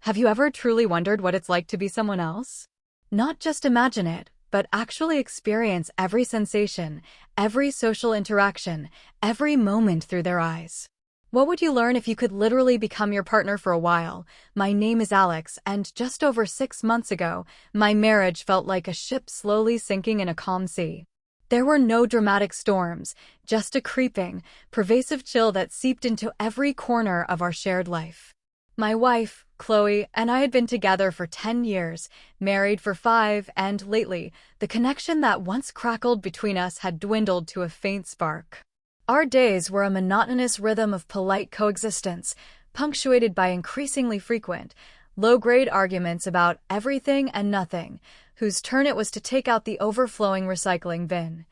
Have you ever truly wondered what it's like to be someone else? Not just imagine it, but actually experience every sensation, every social interaction, every moment through their eyes. What would you learn if you could literally become your partner for a while? My name is Alex, and just over 6 months ago, my marriage felt like a ship slowly sinking in a calm sea. There were no dramatic storms, just a creeping, pervasive chill that seeped into every corner of our shared life. My wife, Chloe, and I had been together for 10 years, married for 5, and lately, the connection that once crackled between us had dwindled to a faint spark. Our days were a monotonous rhythm of polite coexistence, punctuated by increasingly frequent, low-grade arguments about everything and nothing, whose turn it was to take out the overflowing recycling bin.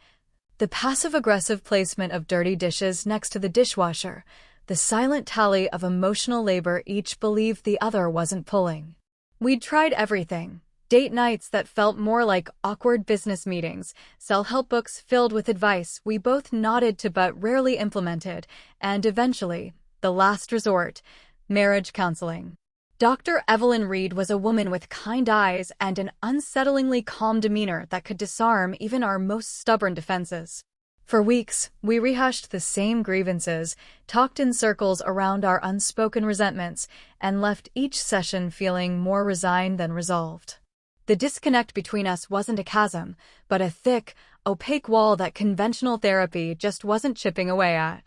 The passive-aggressive placement of dirty dishes next to the dishwasher, the silent tally of emotional labor each believed the other wasn't pulling. We'd tried everything. Date nights that felt more like awkward business meetings, self-help books filled with advice we both nodded to but rarely implemented, and eventually, the last resort, marriage counseling. Dr. Evelyn Reed was a woman with kind eyes and an unsettlingly calm demeanor that could disarm even our most stubborn defenses. For weeks, we rehashed the same grievances, talked in circles around our unspoken resentments, and left each session feeling more resigned than resolved. The disconnect between us wasn't a chasm, but a thick, opaque wall that conventional therapy just wasn't chipping away at.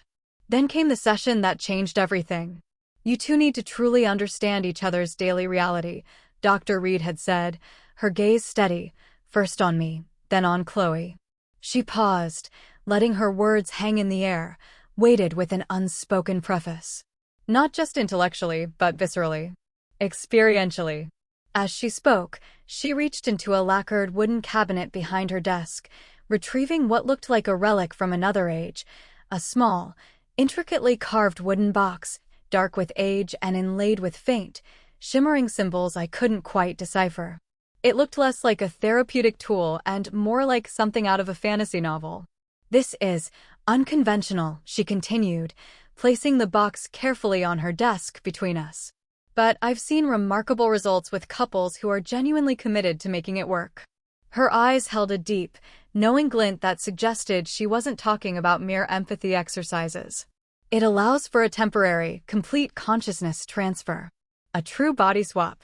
Then came the session that changed everything. "You two need to truly understand each other's daily reality," Dr. Reed had said, her gaze steady, first on me, then on Chloe. She paused, letting her words hang in the air, weighted with an unspoken preface. Not just intellectually, but viscerally. Experientially. As she spoke, she reached into a lacquered wooden cabinet behind her desk, retrieving what looked like a relic from another age, a small, intricately carved wooden box, dark with age and inlaid with faint, shimmering symbols I couldn't quite decipher. It looked less like a therapeutic tool and more like something out of a fantasy novel. "This is unconventional," she continued, placing the box carefully on her desk between us. "But I've seen remarkable results with couples who are genuinely committed to making it work." Her eyes held a deep, knowing glint that suggested she wasn't talking about mere empathy exercises. "It allows for a temporary, complete consciousness transfer. A true body swap."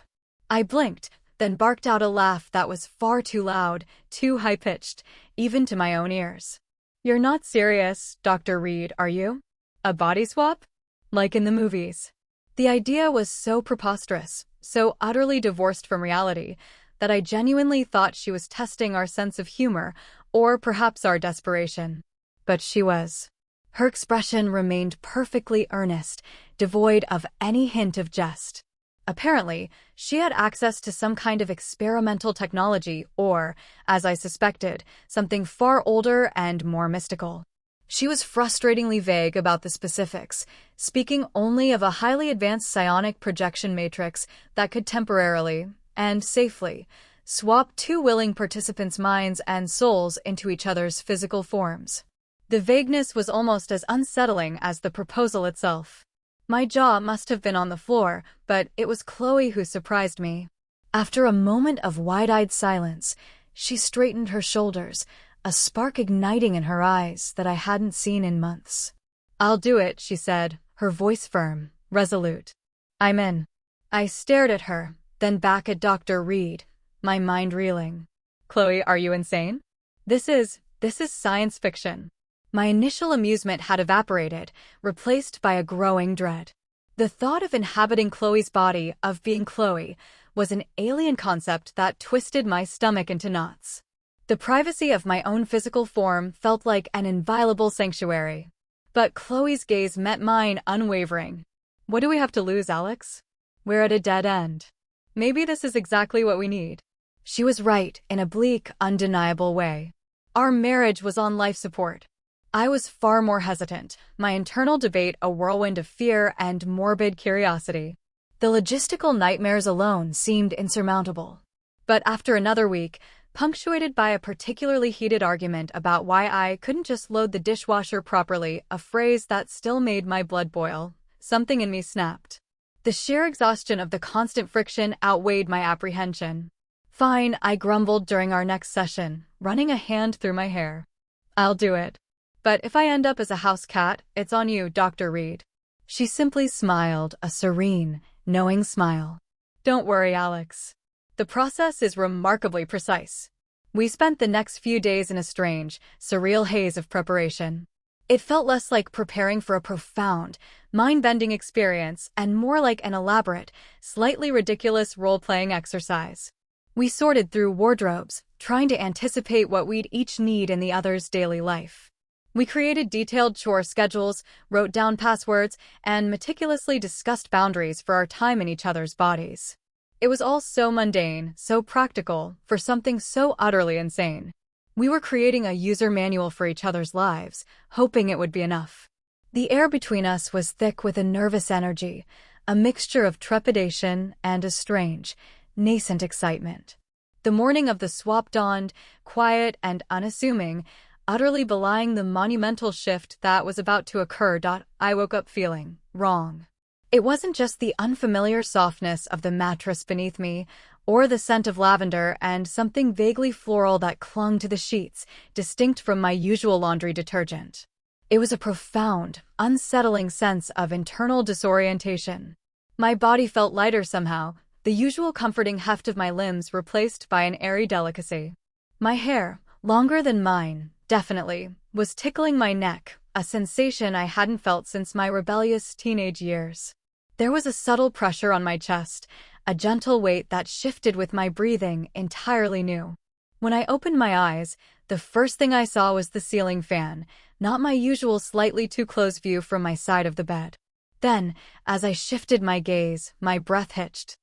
I blinked, then barked out a laugh that was far too loud, too high-pitched, even to my own ears. "You're not serious, Dr. Reed, are you? A body swap? Like in the movies?" The idea was so preposterous, so utterly divorced from reality, that I genuinely thought she was testing our sense of humor, or perhaps our desperation. But she was. Her expression remained perfectly earnest, devoid of any hint of jest. Apparently, she had access to some kind of experimental technology or, as I suspected, something far older and more mystical. She was frustratingly vague about the specifics, speaking only of a highly advanced psionic projection matrix that could temporarily, and safely, swap two willing participants' minds and souls into each other's physical forms. The vagueness was almost as unsettling as the proposal itself. My jaw must have been on the floor, but it was Chloe who surprised me. After a moment of wide-eyed silence, she straightened her shoulders, a spark igniting in her eyes that I hadn't seen in months. "I'll do it," she said, her voice firm, resolute. "I'm in." I stared at her, then back at Dr. Reed, my mind reeling. "Chloe, are you insane? This is science fiction." My initial amusement had evaporated, replaced by a growing dread. The thought of inhabiting Chloe's body, of being Chloe, was an alien concept that twisted my stomach into knots. The privacy of my own physical form felt like an inviolable sanctuary. But Chloe's gaze met mine unwavering. "What do we have to lose, Alex? We're at a dead end. Maybe this is exactly what we need." She was right in a bleak, undeniable way. Our marriage was on life support. I was far more hesitant, my internal debate a whirlwind of fear and morbid curiosity. The logistical nightmares alone seemed insurmountable. But after another week, punctuated by a particularly heated argument about why I couldn't just load the dishwasher properly, a phrase that still made my blood boil, something in me snapped. The sheer exhaustion of the constant friction outweighed my apprehension. "Fine," I grumbled during our next session, running a hand through my hair. "I'll do it. But if I end up as a house cat, it's on you, Dr. Reed." She simply smiled, a serene, knowing smile. "Don't worry, Alex. The process is remarkably precise." We spent the next few days in a strange, surreal haze of preparation. It felt less like preparing for a profound, mind-bending experience and more like an elaborate, slightly ridiculous role-playing exercise. We sorted through wardrobes, trying to anticipate what we'd each need in the other's daily life. We created detailed chore schedules, wrote down passwords, and meticulously discussed boundaries for our time in each other's bodies. It was all so mundane, so practical, for something so utterly insane. We were creating a user manual for each other's lives, hoping it would be enough. The air between us was thick with a nervous energy, a mixture of trepidation and a strange, nascent excitement. The morning of the swap dawned, quiet and unassuming, utterly belying the monumental shift that was about to occur. I woke up feeling wrong. It wasn't just the unfamiliar softness of the mattress beneath me, or the scent of lavender and something vaguely floral that clung to the sheets, distinct from my usual laundry detergent. It was a profound, unsettling sense of internal disorientation. My body felt lighter somehow, the usual comforting heft of my limbs replaced by an airy delicacy. My hair, longer than mine, definitely, was tickling my neck, a sensation I hadn't felt since my rebellious teenage years. There was a subtle pressure on my chest, a gentle weight that shifted with my breathing, entirely new. When I opened my eyes, the first thing I saw was the ceiling fan, not my usual slightly too close view from my side of the bed. Then, as I shifted my gaze, my breath hitched.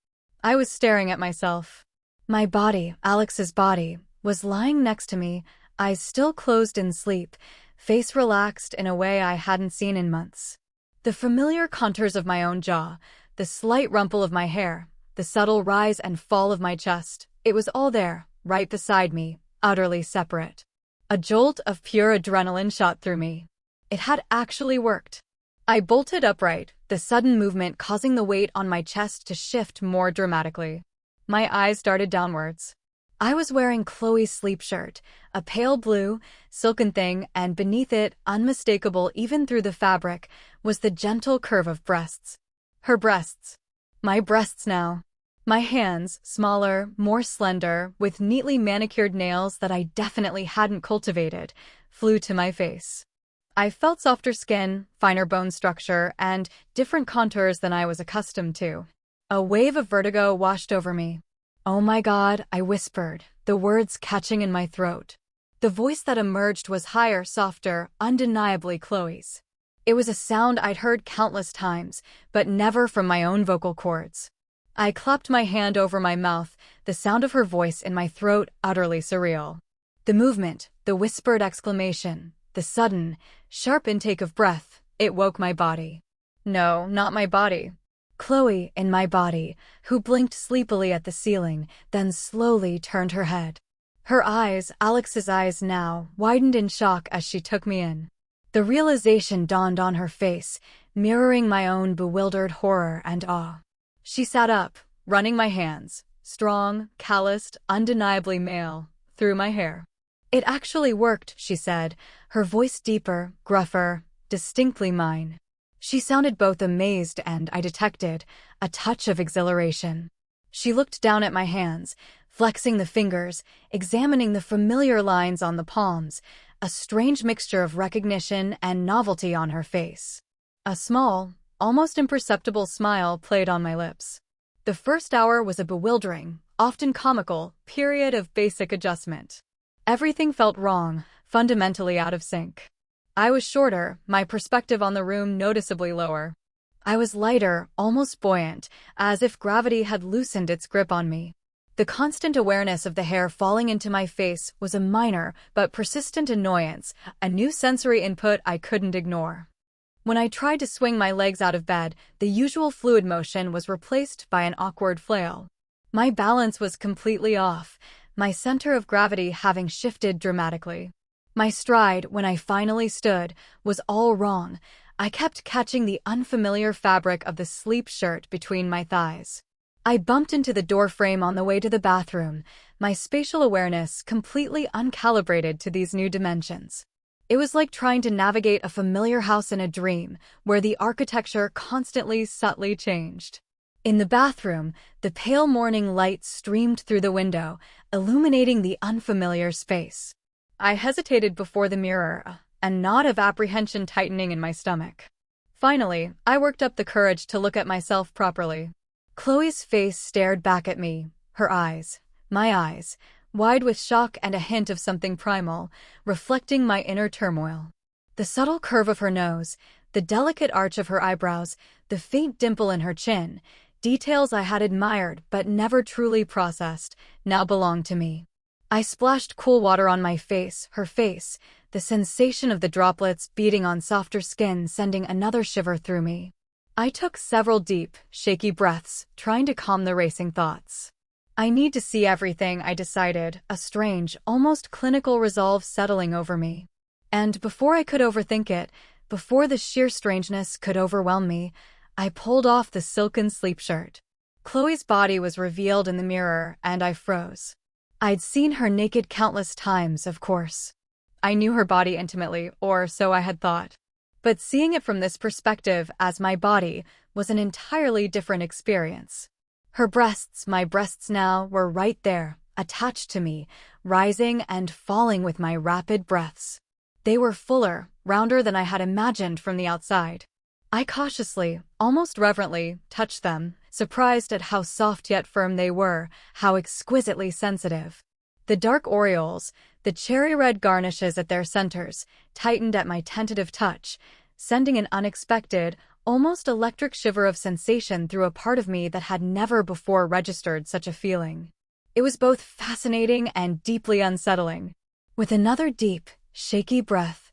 I was staring at myself. My body, Alex's body, was lying next to me, eyes still closed in sleep, face relaxed in a way I hadn't seen in months. The familiar contours of my own jaw, the slight rumple of my hair, the subtle rise and fall of my chest, it was all there, right beside me, utterly separate. A jolt of pure adrenaline shot through me. It had actually worked. I bolted upright, the sudden movement causing the weight on my chest to shift more dramatically. My eyes darted downwards. I was wearing Chloe's sleep shirt, a pale blue, silken thing, and beneath it, unmistakable even through the fabric, was the gentle curve of breasts. Her breasts. My breasts now. My hands, smaller, more slender, with neatly manicured nails that I definitely hadn't cultivated, flew to my face. I felt softer skin, finer bone structure, and different contours than I was accustomed to. A wave of vertigo washed over me. "Oh my God," I whispered, the words catching in my throat. The voice that emerged was higher, softer, undeniably Chloe's. It was a sound I'd heard countless times, but never from my own vocal cords. I clapped my hand over my mouth, the sound of her voice in my throat utterly surreal. The movement, the whispered exclamation, the sudden, sharp intake of breath, it woke my body. No, not my body. Chloe in my body, who blinked sleepily at the ceiling, then slowly turned her head. Her eyes, Alex's eyes now, widened in shock as she took me in. The realization dawned on her face, mirroring my own bewildered horror and awe. She sat up, running my hands, strong, calloused, undeniably male, through my hair. "It actually worked," she said, her voice deeper, gruffer, distinctly mine. She sounded both amazed and, I detected, a touch of exhilaration. She looked down at my hands, flexing the fingers, examining the familiar lines on the palms, a strange mixture of recognition and novelty on her face. A small, almost imperceptible smile played on my lips. The first hour was a bewildering, often comical, period of basic adjustment. Everything felt wrong, fundamentally out of sync. I was shorter, my perspective on the room noticeably lower. I was lighter, almost buoyant, as if gravity had loosened its grip on me. The constant awareness of the hair falling into my face was a minor but persistent annoyance, a new sensory input I couldn't ignore. When I tried to swing my legs out of bed, the usual fluid motion was replaced by an awkward flail. My balance was completely off, my center of gravity having shifted dramatically. My stride, when I finally stood, was all wrong, I kept catching the unfamiliar fabric of the sleep shirt between my thighs. I bumped into the door frame on the way to the bathroom, my spatial awareness completely uncalibrated to these new dimensions. It was like trying to navigate a familiar house in a dream, where the architecture constantly subtly changed. In the bathroom, the pale morning light streamed through the window, illuminating the unfamiliar space. I hesitated before the mirror, a knot of apprehension tightening in my stomach. Finally, I worked up the courage to look at myself properly. Chloe's face stared back at me, her eyes, my eyes, wide with shock and a hint of something primal, reflecting my inner turmoil. The subtle curve of her nose, the delicate arch of her eyebrows, the faint dimple in her chin, details I had admired but never truly processed, now belonged to me. I splashed cool water on my face, her face, the sensation of the droplets beating on softer skin sending another shiver through me. I took several deep, shaky breaths, trying to calm the racing thoughts. I need to see everything, I decided, a strange, almost clinical resolve settling over me. And before I could overthink it, before the sheer strangeness could overwhelm me, I pulled off the silken sleep shirt. Chloe's body was revealed in the mirror, and I froze. I'd seen her naked countless times, of course. I knew her body intimately, or so I had thought. But seeing it from this perspective as my body was an entirely different experience. Her breasts, my breasts now, were right there, attached to me, rising and falling with my rapid breaths. They were fuller, rounder than I had imagined from the outside. I cautiously, almost reverently, touched them, surprised at how soft yet firm they were, how exquisitely sensitive. The dark aureoles, the cherry-red garnishes at their centers, tightened at my tentative touch, sending an unexpected, almost electric shiver of sensation through a part of me that had never before registered such a feeling. It was both fascinating and deeply unsettling. With another deep, shaky breath,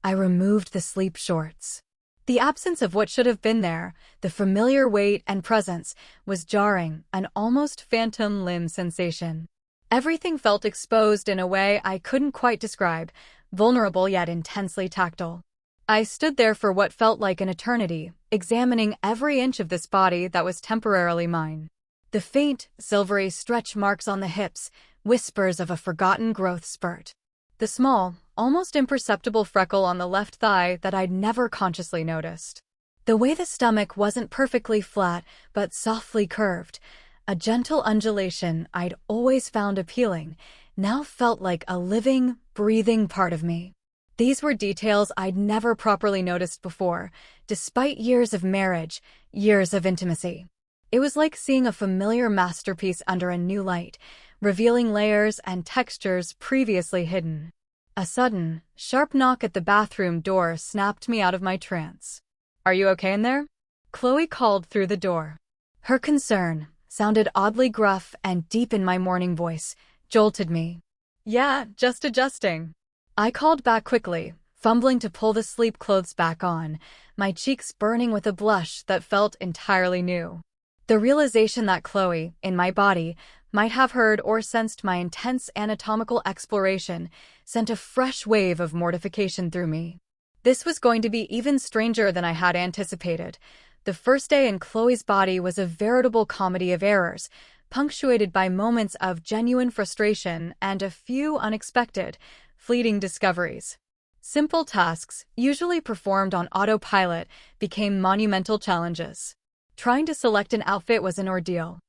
I removed the sleep shorts. The absence of what should have been there, the familiar weight and presence, was jarring, an almost phantom limb sensation. Everything felt exposed in a way I couldn't quite describe, vulnerable yet intensely tactile. I stood there for what felt like an eternity, examining every inch of this body that was temporarily mine. The faint, silvery stretch marks on the hips, whispers of a forgotten growth spurt. The small, almost imperceptible freckle on the left thigh that I'd never consciously noticed. The way the stomach wasn't perfectly flat, but softly curved, a gentle undulation I'd always found appealing, now felt like a living, breathing part of me. These were details I'd never properly noticed before, despite years of marriage, years of intimacy. It was like seeing a familiar masterpiece under a new light, revealing layers and textures previously hidden. A sudden, sharp knock at the bathroom door snapped me out of my trance. "Are you okay in there?" Chloe called through the door. Her concern, sounded oddly gruff and deep in my morning voice, jolted me. "Yeah, just adjusting." I called back quickly, fumbling to pull the sleep clothes back on, my cheeks burning with a blush that felt entirely new. The realization that Chloe, in my body, might have heard or sensed my intense anatomical exploration sent a fresh wave of mortification through me. This was going to be even stranger than I had anticipated. The first day in Chloe's body was a veritable comedy of errors, punctuated by moments of genuine frustration and a few unexpected, fleeting discoveries. Simple tasks, usually performed on autopilot, became monumental challenges. Trying to select an outfit was an ordeal.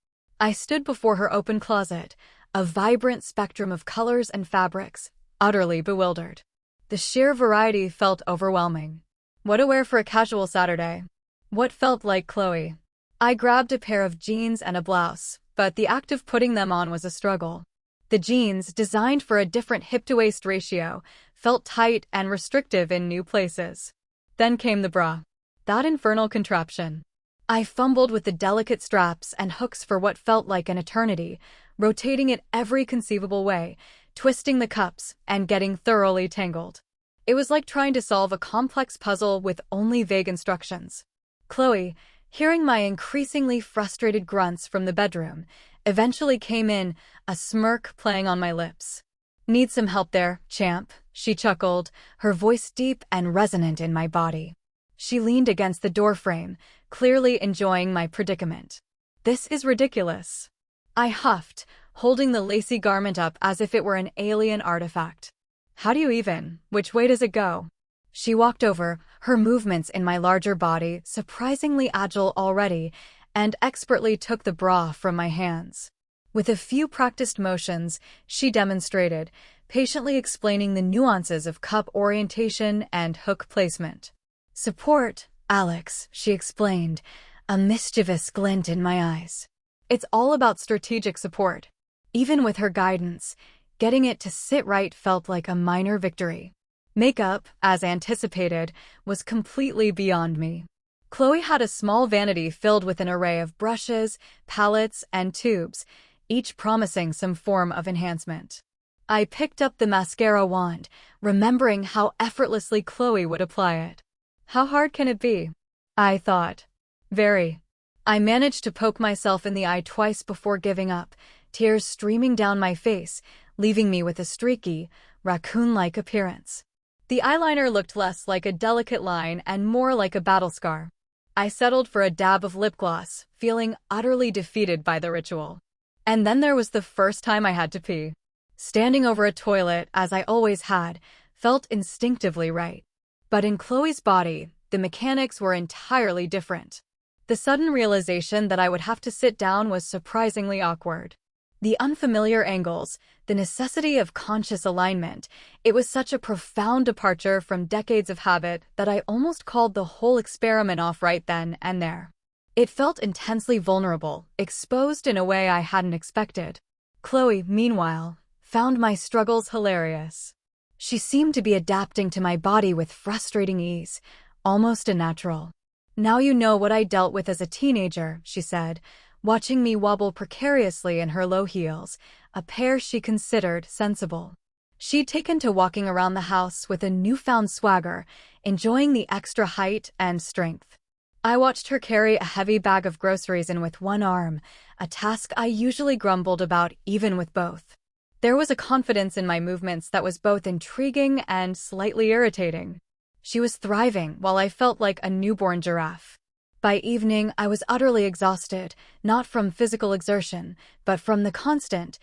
I stood before her open closet, a vibrant spectrum of colors and fabrics, utterly bewildered. The sheer variety felt overwhelming. What to wear for a casual Saturday? What felt like Chloe? I grabbed a pair of jeans and a blouse, but the act of putting them on was a struggle. The jeans, designed for a different hip-to-waist ratio, felt tight and restrictive in new places. Then came the bra. That infernal contraption. I fumbled with the delicate straps and hooks for what felt like an eternity, rotating it every conceivable way, twisting the cups, and getting thoroughly tangled. It was like trying to solve a complex puzzle with only vague instructions. Chloe, hearing my increasingly frustrated grunts from the bedroom, eventually came in, a smirk playing on my lips. "Need some help there, champ," she chuckled, her voice deep and resonant in my body. She leaned against the doorframe, clearly enjoying my predicament. "This is ridiculous," I huffed, holding the lacy garment up as if it were an alien artifact. "How do you even? Which way does it go?" She walked over, her movements in my larger body surprisingly agile already, and expertly took the bra from my hands. With a few practiced motions, she demonstrated, patiently explaining the nuances of cup orientation and hook placement. "Support, Alex," she explained, a mischievous glint in my eyes. "It's all about strategic support." Even with her guidance, getting it to sit right felt like a minor victory. Makeup, as anticipated, was completely beyond me. Chloe had a small vanity filled with an array of brushes, palettes, and tubes, each promising some form of enhancement. I picked up the mascara wand, remembering how effortlessly Chloe would apply it. How hard can it be? I thought. Very. I managed to poke myself in the eye twice before giving up, tears streaming down my face, leaving me with a streaky, raccoon-like appearance. The eyeliner looked less like a delicate line and more like a battle scar. I settled for a dab of lip gloss, feeling utterly defeated by the ritual. And then there was the first time I had to pee. Standing over a toilet, as I always had, felt instinctively right. But in Chloe's body, the mechanics were entirely different. The sudden realization that I would have to sit down was surprisingly awkward. The unfamiliar angles, the necessity of conscious alignment, it was such a profound departure from decades of habit that I almost called the whole experiment off right then and there. It felt intensely vulnerable, exposed in a way I hadn't expected. Chloe, meanwhile, found my struggles hilarious. She seemed to be adapting to my body with frustrating ease, almost a natural. "Now you know what I dealt with as a teenager," she said, watching me wobble precariously in her low heels, a pair she considered sensible. She'd taken to walking around the house with a newfound swagger, enjoying the extra height and strength. I watched her carry a heavy bag of groceries in with one arm, a task I usually grumbled about even with both. There was a confidence in my movements that was both intriguing and slightly irritating. She was thriving while I felt like a newborn giraffe. By evening, I was utterly exhausted, not from physical exertion, but from the constant,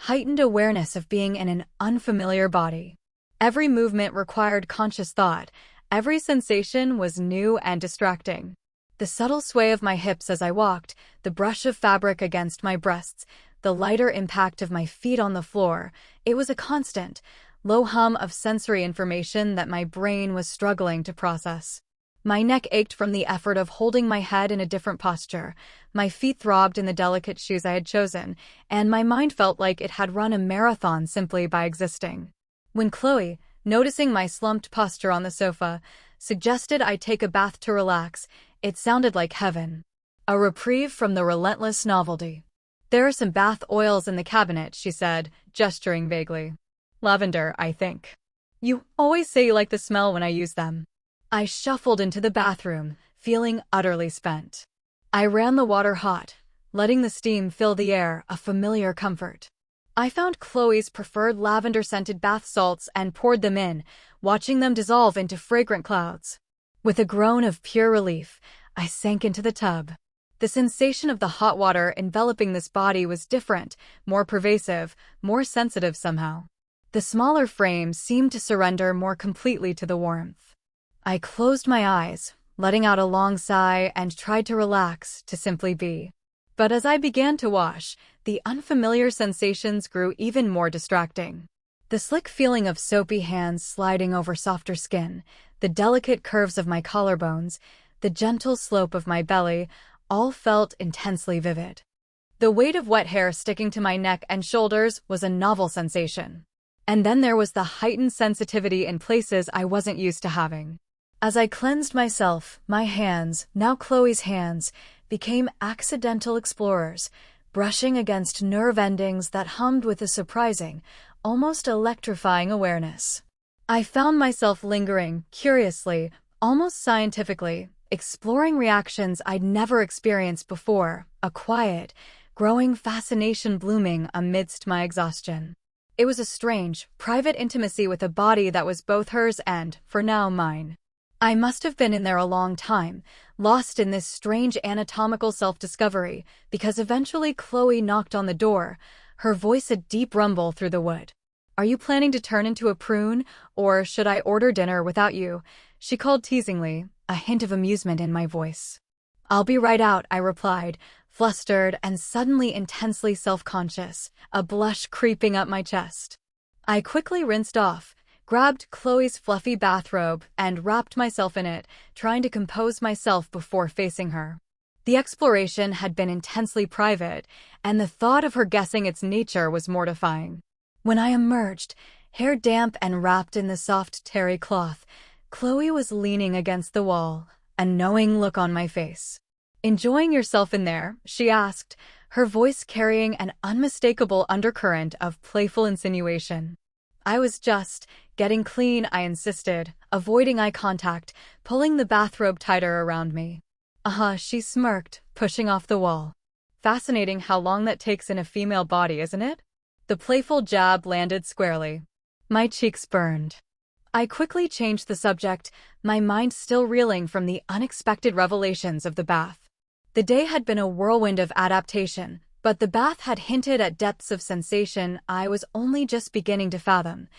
heightened awareness of being in an unfamiliar body. Every movement required conscious thought, every sensation was new and distracting. The subtle sway of my hips as I walked, the brush of fabric against my breasts, the lighter impact of my feet on the floor, it was a constant, low hum of sensory information that my brain was struggling to process. My neck ached from the effort of holding my head in a different posture, my feet throbbed in the delicate shoes I had chosen, and my mind felt like it had run a marathon simply by existing. When Chloe, noticing my slumped posture on the sofa, suggested I take a bath to relax, it sounded like heaven. A reprieve from the relentless novelty. "There are some bath oils in the cabinet," she said, gesturing vaguely. "Lavender, I think. You always say you like the smell when I use them." I shuffled into the bathroom, feeling utterly spent. I ran the water hot, letting the steam fill the air, a familiar comfort. I found Chloe's preferred lavender-scented bath salts and poured them in, watching them dissolve into fragrant clouds. With a groan of pure relief, I sank into the tub. The sensation of the hot water enveloping this body was different, more pervasive, more sensitive somehow. The smaller frame seemed to surrender more completely to the warmth. I closed my eyes, letting out a long sigh, and tried to relax, to simply be. But as I began to wash, the unfamiliar sensations grew even more distracting. The slick feeling of soapy hands sliding over softer skin, the delicate curves of my collarbones, the gentle slope of my belly, all felt intensely vivid. The weight of wet hair sticking to my neck and shoulders was a novel sensation. And then there was the heightened sensitivity in places I wasn't used to having. As I cleansed myself, my hands, now Chloe's hands, became accidental explorers, brushing against nerve endings that hummed with a surprising, almost electrifying awareness. I found myself lingering, curiously, almost scientifically, exploring reactions I'd never experienced before, a quiet, growing fascination blooming amidst my exhaustion. It was a strange, private intimacy with a body that was both hers and, for now, mine. I must have been in there a long time, lost in this strange anatomical self-discovery, because eventually Chloe knocked on the door, her voice a deep rumble through the wood. "Are you planning to turn into a prune, or should I order dinner without you?" she called teasingly, a hint of amusement in my voice. "I'll be right out," I replied, flustered and suddenly intensely self-conscious, a blush creeping up my chest. I quickly rinsed off, grabbed Chloe's fluffy bathrobe, and wrapped myself in it, trying to compose myself before facing her. The exploration had been intensely private, and the thought of her guessing its nature was mortifying. When I emerged, hair damp and wrapped in the soft terry cloth, Chloe was leaning against the wall, a knowing look on my face. "Enjoying yourself in there?" she asked, her voice carrying an unmistakable undercurrent of playful insinuation. "I was just getting clean," I insisted, avoiding eye contact, pulling the bathrobe tighter around me. She smirked, pushing off the wall. "Fascinating how long that takes in a female body, isn't it?" The playful jab landed squarely. My cheeks burned. I quickly changed the subject, my mind still reeling from the unexpected revelations of the bath. The day had been a whirlwind of adaptation, but the bath had hinted at depths of sensation I was only just beginning to fathom.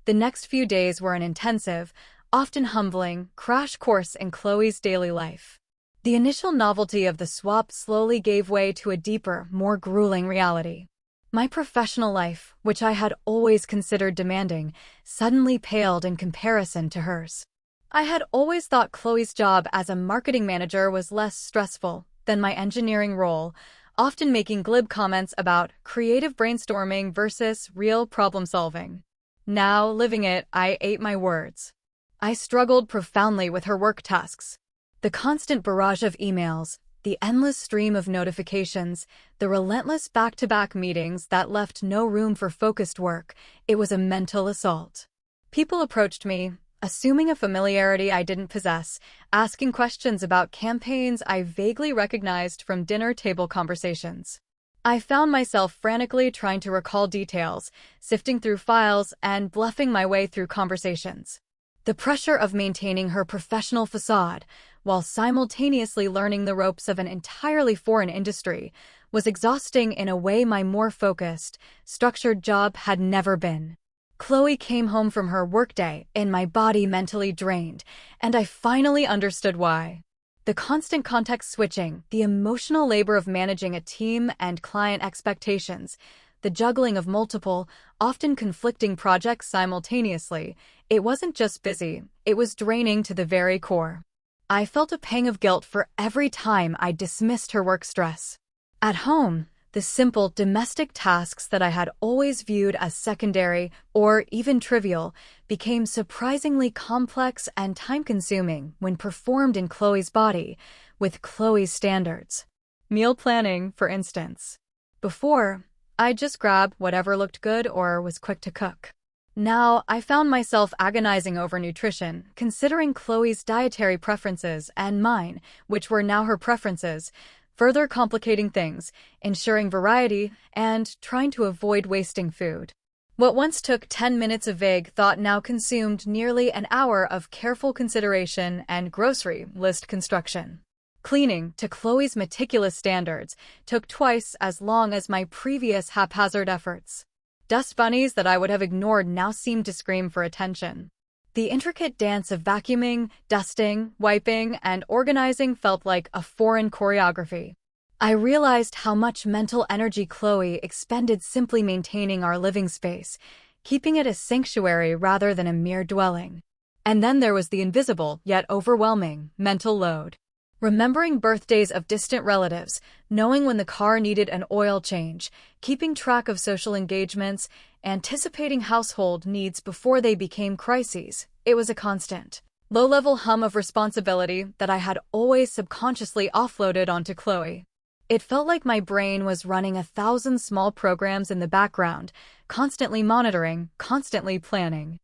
The next few days were an intensive, often humbling, crash course in Chloe's daily life. The initial novelty of the swap slowly gave way to a deeper, more grueling reality. My professional life, which I had always considered demanding, suddenly paled in comparison to hers. I had always thought Chloe's job as a marketing manager was less stressful than my engineering role, often making glib comments about creative brainstorming versus real problem-solving. Now, living it, I ate my words. I struggled profoundly with her work tasks. The constant barrage of emails, the endless stream of notifications, the relentless back-to-back meetings that left no room for focused work, it was a mental assault. People approached me, assuming a familiarity I didn't possess, asking questions about campaigns I vaguely recognized from dinner table conversations. I found myself frantically trying to recall details, sifting through files, and bluffing my way through conversations. The pressure of maintaining her professional facade, while simultaneously learning the ropes of an entirely foreign industry, was exhausting in a way my more focused, structured job had never been. Chloe came home from her workday, and my body mentally drained, and I finally understood why. The constant context switching, the emotional labor of managing a team and client expectations, the juggling of multiple, often conflicting projects simultaneously, it wasn't just busy, it was draining to the very core. I felt a pang of guilt for every time I dismissed her work stress. At home, the simple domestic tasks that I had always viewed as secondary or even trivial became surprisingly complex and time-consuming when performed in Chloe's body, with Chloe's standards. Meal planning, for instance. Before, I'd just grab whatever looked good or was quick to cook. Now, I found myself agonizing over nutrition, considering Chloe's dietary preferences and mine, which were now her preferences, further complicating things, ensuring variety, and trying to avoid wasting food. What once took 10 minutes of vague thought now consumed nearly an hour of careful consideration and grocery list construction. Cleaning, to Chloe's meticulous standards, took twice as long as my previous haphazard efforts. Dust bunnies that I would have ignored now seemed to scream for attention. The intricate dance of vacuuming, dusting, wiping, and organizing felt like a foreign choreography. I realized how much mental energy Chloe expended simply maintaining our living space, keeping it a sanctuary rather than a mere dwelling. And then there was the invisible, yet overwhelming, mental load. Remembering birthdays of distant relatives, knowing when the car needed an oil change, keeping track of social engagements, anticipating household needs before they became crises, it was a constant, low-level hum of responsibility that I had always subconsciously offloaded onto Chloe. It felt like my brain was running 1,000 small programs in the background, constantly monitoring, constantly planning.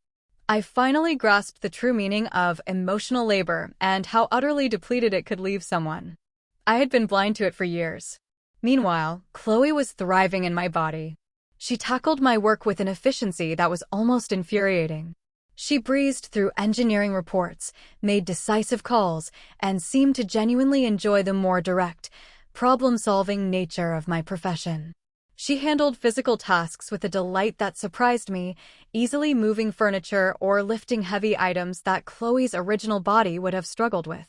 I finally grasped the true meaning of emotional labor and how utterly depleted it could leave someone. I had been blind to it for years. Meanwhile, Chloe was thriving in my body. She tackled my work with an efficiency that was almost infuriating. She breezed through engineering reports, made decisive calls, and seemed to genuinely enjoy the more direct, problem-solving nature of my profession. She handled physical tasks with a delight that surprised me, easily moving furniture or lifting heavy items that Chloe's original body would have struggled with.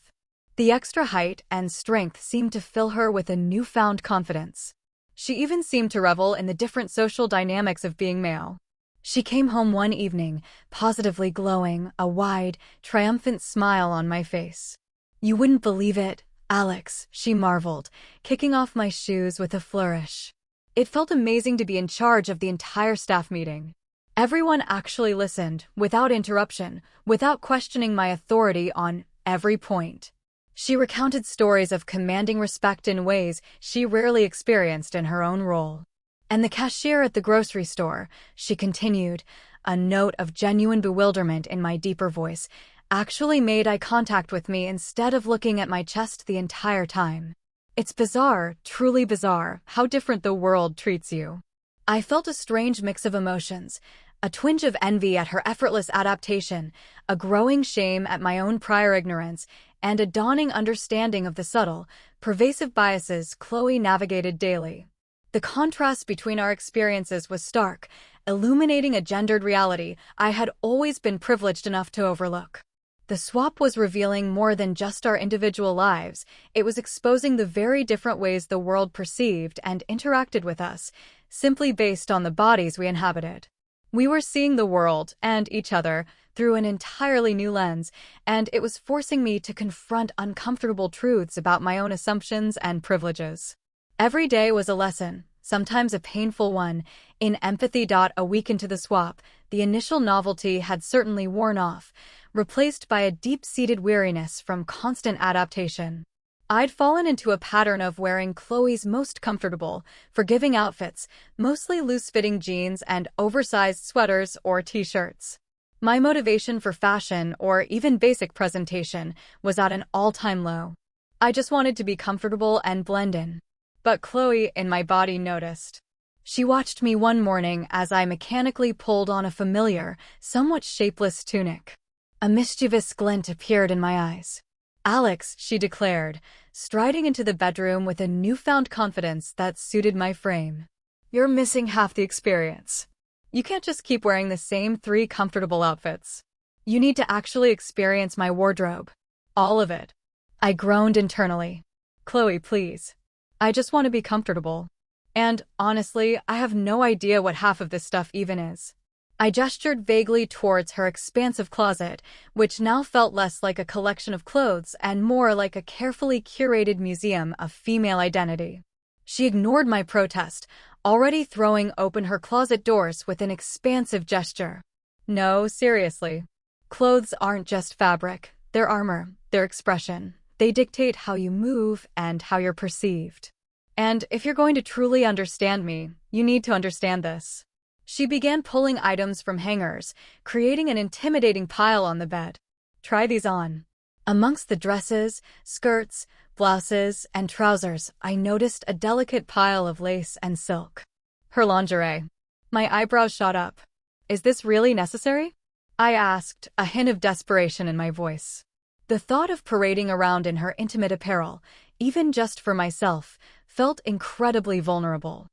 The extra height and strength seemed to fill her with a newfound confidence. She even seemed to revel in the different social dynamics of being male. She came home one evening, positively glowing, a wide, triumphant smile on my face. "You wouldn't believe it, Alex," she marveled, kicking off my shoes with a flourish. It felt amazing to be in charge of the entire staff meeting. Everyone actually listened, without interruption, without questioning my authority on every point. She recounted stories of commanding respect in ways she rarely experienced in her own role. "And the cashier at the grocery store," she continued, a note of genuine bewilderment in my deeper voice, "actually made eye contact with me instead of looking at my chest the entire time. It's bizarre, truly bizarre, how different the world treats you." I felt a strange mix of emotions, a twinge of envy at her effortless adaptation, a growing shame at my own prior ignorance, and a dawning understanding of the subtle, pervasive biases Chloe navigated daily. The contrast between our experiences was stark, illuminating a gendered reality I had always been privileged enough to overlook. The swap was revealing more than just our individual lives. It was exposing the very different ways the world perceived and interacted with us, simply based on the bodies we inhabited. We were seeing the world, and each other, through an entirely new lens, and it was forcing me to confront uncomfortable truths about my own assumptions and privileges. Every day was a lesson, sometimes a painful one, in empathy. A week into the swap, the initial novelty had certainly worn off, replaced by a deep-seated weariness from constant adaptation. I'd fallen into a pattern of wearing Chloe's most comfortable, forgiving outfits, mostly loose-fitting jeans and oversized sweaters or t-shirts. My motivation for fashion, or even basic presentation, was at an all-time low. I just wanted to be comfortable and blend in. But Chloe, in my body, noticed. She watched me one morning as I mechanically pulled on a familiar, somewhat shapeless tunic. A mischievous glint appeared in my eyes. "Alex," she declared, striding into the bedroom with a newfound confidence that suited my frame, "you're missing half the experience. You can't just keep wearing the same 3 comfortable outfits. You need to actually experience my wardrobe. All of it." I groaned internally. "Chloe, please. I just want to be comfortable. And, honestly, I have no idea what half of this stuff even is." I gestured vaguely towards her expansive closet, which now felt less like a collection of clothes and more like a carefully curated museum of female identity. She ignored my protest, already throwing open her closet doors with an expansive gesture. "No, seriously. Clothes aren't just fabric, they're armor, they're expression. They dictate how you move and how you're perceived. And if you're going to truly understand me, you need to understand this." She began pulling items from hangers, creating an intimidating pile on the bed. "Try these on." Amongst the dresses, skirts, blouses, and trousers, I noticed a delicate pile of lace and silk. Her lingerie. My eyebrows shot up. "Is this really necessary?" I asked, a hint of desperation in my voice. The thought of parading around in her intimate apparel, even just for myself, felt incredibly vulnerable.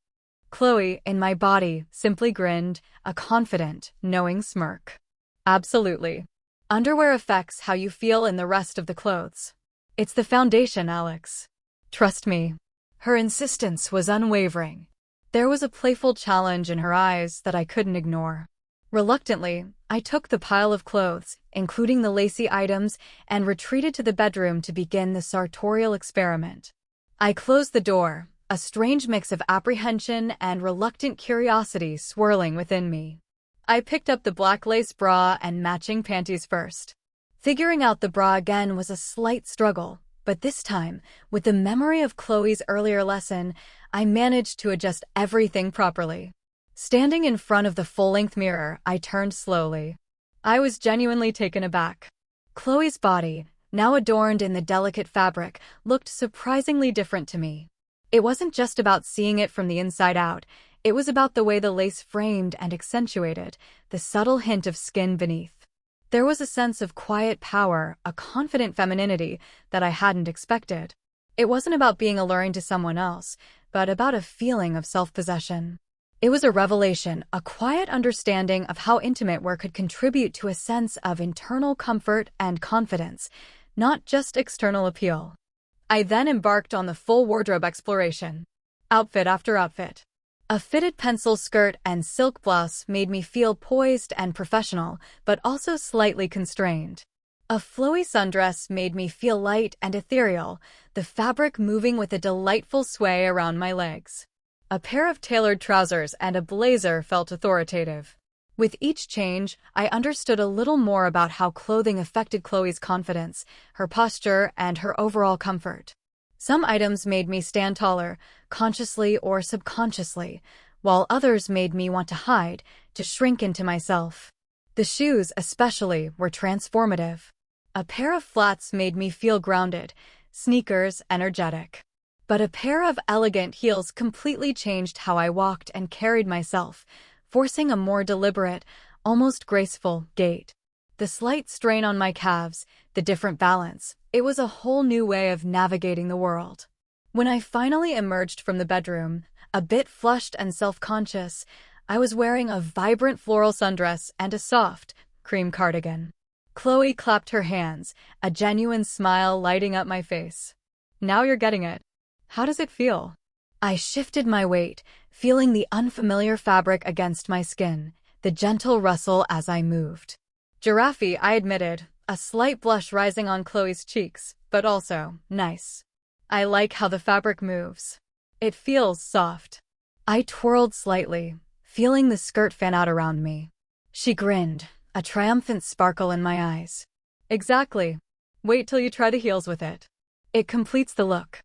Chloe, in my body, simply grinned, a confident, knowing smirk. "Absolutely. Underwear affects how you feel in the rest of the clothes. It's the foundation, Alex. Trust me." Her insistence was unwavering. There was a playful challenge in her eyes that I couldn't ignore. Reluctantly, I took the pile of clothes, including the lacy items, and retreated to the bedroom to begin the sartorial experiment. I closed the door, a strange mix of apprehension and reluctant curiosity swirling within me. I picked up the black lace bra and matching panties first. Figuring out the bra again was a slight struggle, but this time, with the memory of Chloe's earlier lesson, I managed to adjust everything properly. Standing in front of the full-length mirror, I turned slowly. I was genuinely taken aback. Chloe's body, now adorned in the delicate fabric, looked surprisingly different to me. It wasn't just about seeing it from the inside out, it was about the way the lace framed and accentuated the subtle hint of skin beneath. There was a sense of quiet power, a confident femininity that I hadn't expected. It wasn't about being alluring to someone else, but about a feeling of self-possession. It was a revelation, a quiet understanding of how intimate work could contribute to a sense of internal comfort and confidence, not just external appeal. I then embarked on the full wardrobe exploration. Outfit after outfit. A fitted pencil skirt and silk blouse made me feel poised and professional, but also slightly constrained. A flowy sundress made me feel light and ethereal, the fabric moving with a delightful sway around my legs. A pair of tailored trousers and a blazer felt authoritative. With each change, I understood a little more about how clothing affected Chloe's confidence, her posture, and her overall comfort. Some items made me stand taller, consciously or subconsciously, while others made me want to hide, to shrink into myself. The shoes, especially, were transformative. A pair of flats made me feel grounded, sneakers energetic. But a pair of elegant heels completely changed how I walked and carried myself, forcing a more deliberate, almost graceful gait. The slight strain on my calves, the different balance, it was a whole new way of navigating the world. When I finally emerged from the bedroom, a bit flushed and self-conscious, I was wearing a vibrant floral sundress and a soft, cream cardigan. Chloe clapped her hands, a genuine smile lighting up my face. Now you're getting it. How does it feel? I shifted my weight, feeling the unfamiliar fabric against my skin, the gentle rustle as I moved. Giraffe, I admitted, a slight blush rising on Chloe's cheeks, but also nice. I like how the fabric moves. It feels soft. I twirled slightly, feeling the skirt fan out around me. She grinned, a triumphant sparkle in my eyes. Exactly. Wait till you try the heels with it. It completes the look.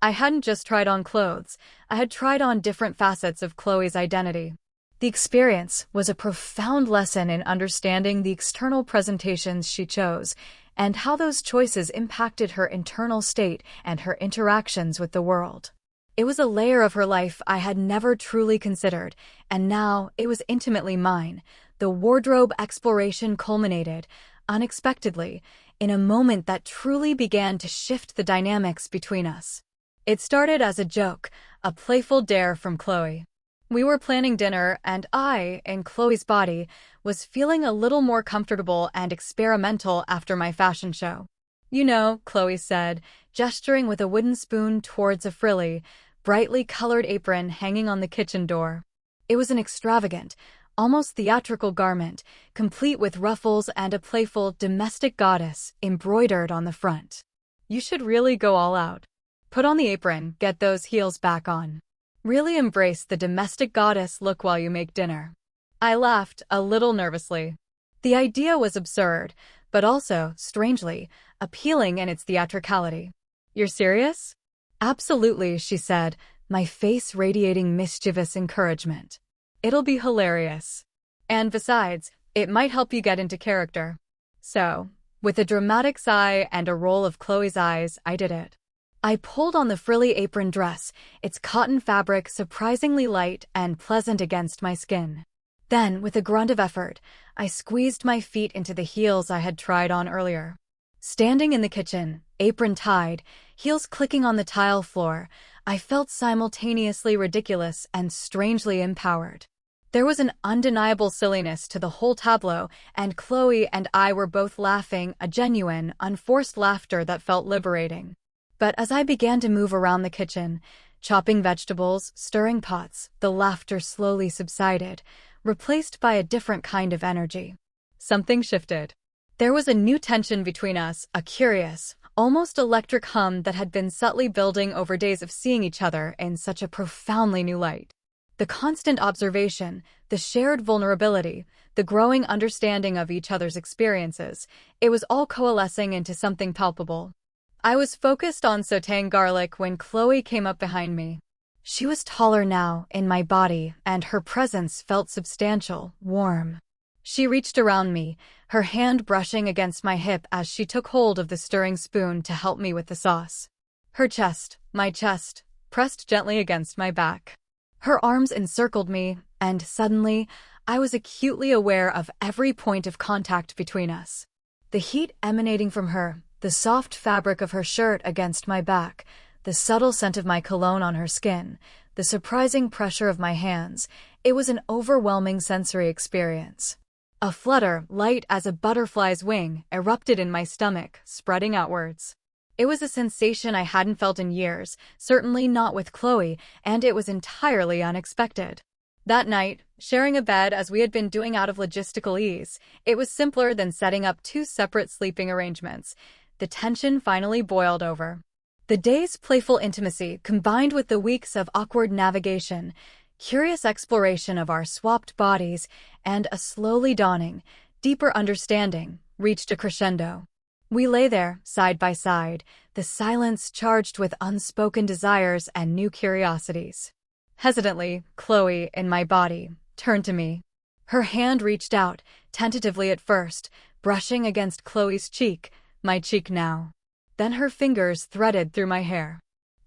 I hadn't just tried on clothes, I had tried on different facets of Chloe's identity. The experience was a profound lesson in understanding the external presentations she chose and how those choices impacted her internal state and her interactions with the world. It was a layer of her life I had never truly considered, and now it was intimately mine. The wardrobe exploration culminated, unexpectedly, in a moment that truly began to shift the dynamics between us. It started as a joke, a playful dare from Chloe. We were planning dinner, and I, in Chloe's body, was feeling a little more comfortable and experimental after my fashion show. You know, Chloe said, gesturing with a wooden spoon towards a frilly, brightly colored apron hanging on the kitchen door. It was an extravagant, almost theatrical garment, complete with ruffles and a playful domestic goddess embroidered on the front. You should really go all out. Put on the apron, get those heels back on. Really embrace the domestic goddess look while you make dinner. I laughed, a little nervously. The idea was absurd, but also, strangely, appealing in its theatricality. You're serious? Absolutely, she said, my face radiating mischievous encouragement. It'll be hilarious. And besides, it might help you get into character. So, with a dramatic sigh and a roll of Chloe's eyes, I did it. I pulled on the frilly apron dress, its cotton fabric surprisingly light and pleasant against my skin. Then, with a grunt of effort, I squeezed my feet into the heels I had tried on earlier. Standing in the kitchen, apron tied, heels clicking on the tile floor, I felt simultaneously ridiculous and strangely empowered. There was an undeniable silliness to the whole tableau, and Chloe and I were both laughing, a genuine, unforced laughter that felt liberating. But as I began to move around the kitchen, chopping vegetables, stirring pots, the laughter slowly subsided, replaced by a different kind of energy. Something shifted. There was a new tension between us, a curious, almost electric hum that had been subtly building over days of seeing each other in such a profoundly new light. The constant observation, the shared vulnerability, the growing understanding of each other's experiences, it was all coalescing into something palpable. I was focused on sautéing garlic when Chloe came up behind me. She was taller now, in my body, and her presence felt substantial, warm. She reached around me, her hand brushing against my hip as she took hold of the stirring spoon to help me with the sauce. Her chest, my chest, pressed gently against my back. Her arms encircled me, and suddenly, I was acutely aware of every point of contact between us. The heat emanating from her, the soft fabric of her shirt against my back, the subtle scent of my cologne on her skin, the surprising pressure of my hands. It was an overwhelming sensory experience. A flutter, light as a butterfly's wing, erupted in my stomach, spreading outwards. It was a sensation I hadn't felt in years, certainly not with Chloe, and it was entirely unexpected. That night, sharing a bed as we had been doing out of logistical ease, it was simpler than setting up two separate sleeping arrangements. The tension finally boiled over. The day's playful intimacy, combined with the weeks of awkward navigation, curious exploration of our swapped bodies, and a slowly dawning, deeper understanding, reached a crescendo. We lay there, side by side, the silence charged with unspoken desires and new curiosities. Hesitantly, Chloe, in my body, turned to me. Her hand reached out, tentatively at first, brushing against Chloe's cheek, my cheek now. Then her fingers threaded through my hair.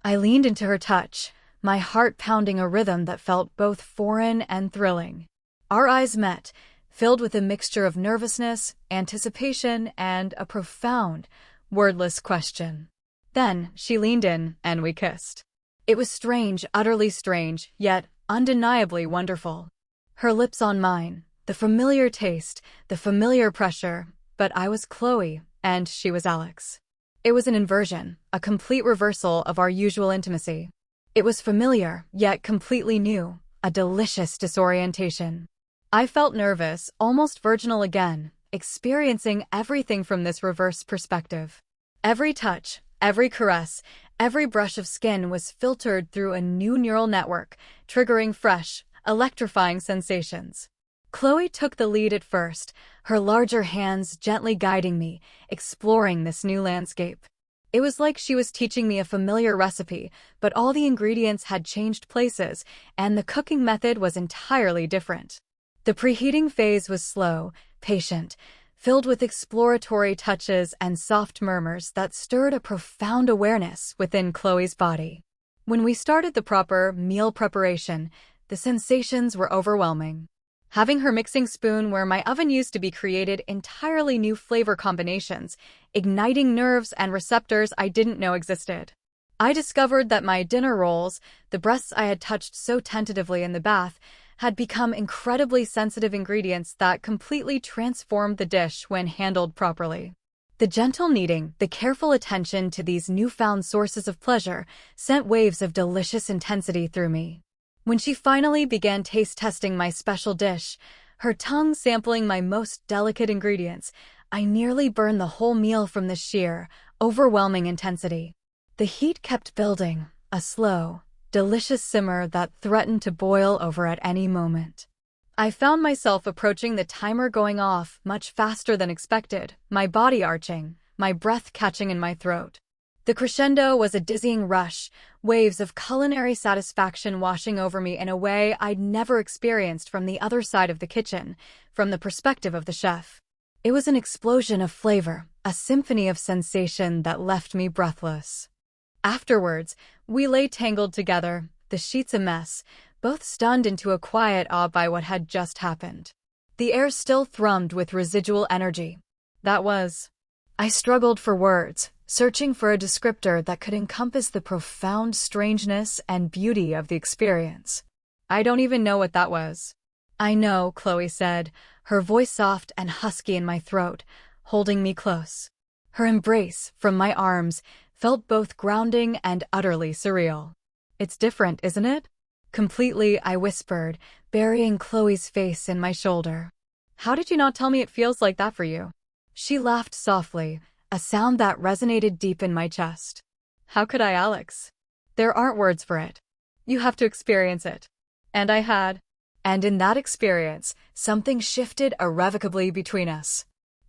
I leaned into her touch, my heart pounding a rhythm that felt both foreign and thrilling. Our eyes met, filled with a mixture of nervousness, anticipation, and a profound, wordless question. Then she leaned in, and we kissed. It was strange, utterly strange, yet undeniably wonderful. Her lips on mine, the familiar taste, the familiar pressure, but I was Chloe, and she was Alex. It was an inversion, a complete reversal of our usual intimacy. It was familiar, yet completely new, a delicious disorientation. I felt nervous, almost virginal again, experiencing everything from this reverse perspective. Every touch, every caress, every brush of skin was filtered through a new neural network, triggering fresh, electrifying sensations. Chloe took the lead at first, her larger hands gently guiding me, exploring this new landscape. It was like she was teaching me a familiar recipe, but all the ingredients had changed places, and the cooking method was entirely different. The preheating phase was slow, patient, filled with exploratory touches and soft murmurs that stirred a profound awareness within Chloe's body. When we started the proper meal preparation, the sensations were overwhelming. Having her mixing spoon where my oven used to be created entirely new flavor combinations, igniting nerves and receptors I didn't know existed. I discovered that my dinner rolls, the breasts I had touched so tentatively in the bath, had become incredibly sensitive ingredients that completely transformed the dish when handled properly. The gentle kneading, the careful attention to these newfound sources of pleasure sent waves of delicious intensity through me. When she finally began taste testing my special dish, her tongue sampling my most delicate ingredients, I nearly burned the whole meal from the sheer, overwhelming intensity. The heat kept building, a slow, delicious simmer that threatened to boil over at any moment. I found myself approaching the timer going off much faster than expected, my body arching, my breath catching in my throat. The crescendo was a dizzying rush, waves of culinary satisfaction washing over me in a way I'd never experienced from the other side of the kitchen, from the perspective of the chef. It was an explosion of flavor, a symphony of sensation that left me breathless. Afterwards, we lay tangled together, the sheets a mess, both stunned into a quiet awe by what had just happened. The air still thrummed with residual energy. I struggled for words, searching for a descriptor that could encompass the profound strangeness and beauty of the experience. I don't even know what that was. I know, Chloe said, her voice soft and husky in my throat, holding me close. Her embrace, from my arms, felt both grounding and utterly surreal. It's different, isn't it? Completely, I whispered, burying Chloe's face in my shoulder. How did you not tell me it feels like that for you? She laughed softly, a sound that resonated deep in my chest. How could I, Alex? There aren't words for it. You have to experience it. And I had. And in that experience, something shifted irrevocably between us.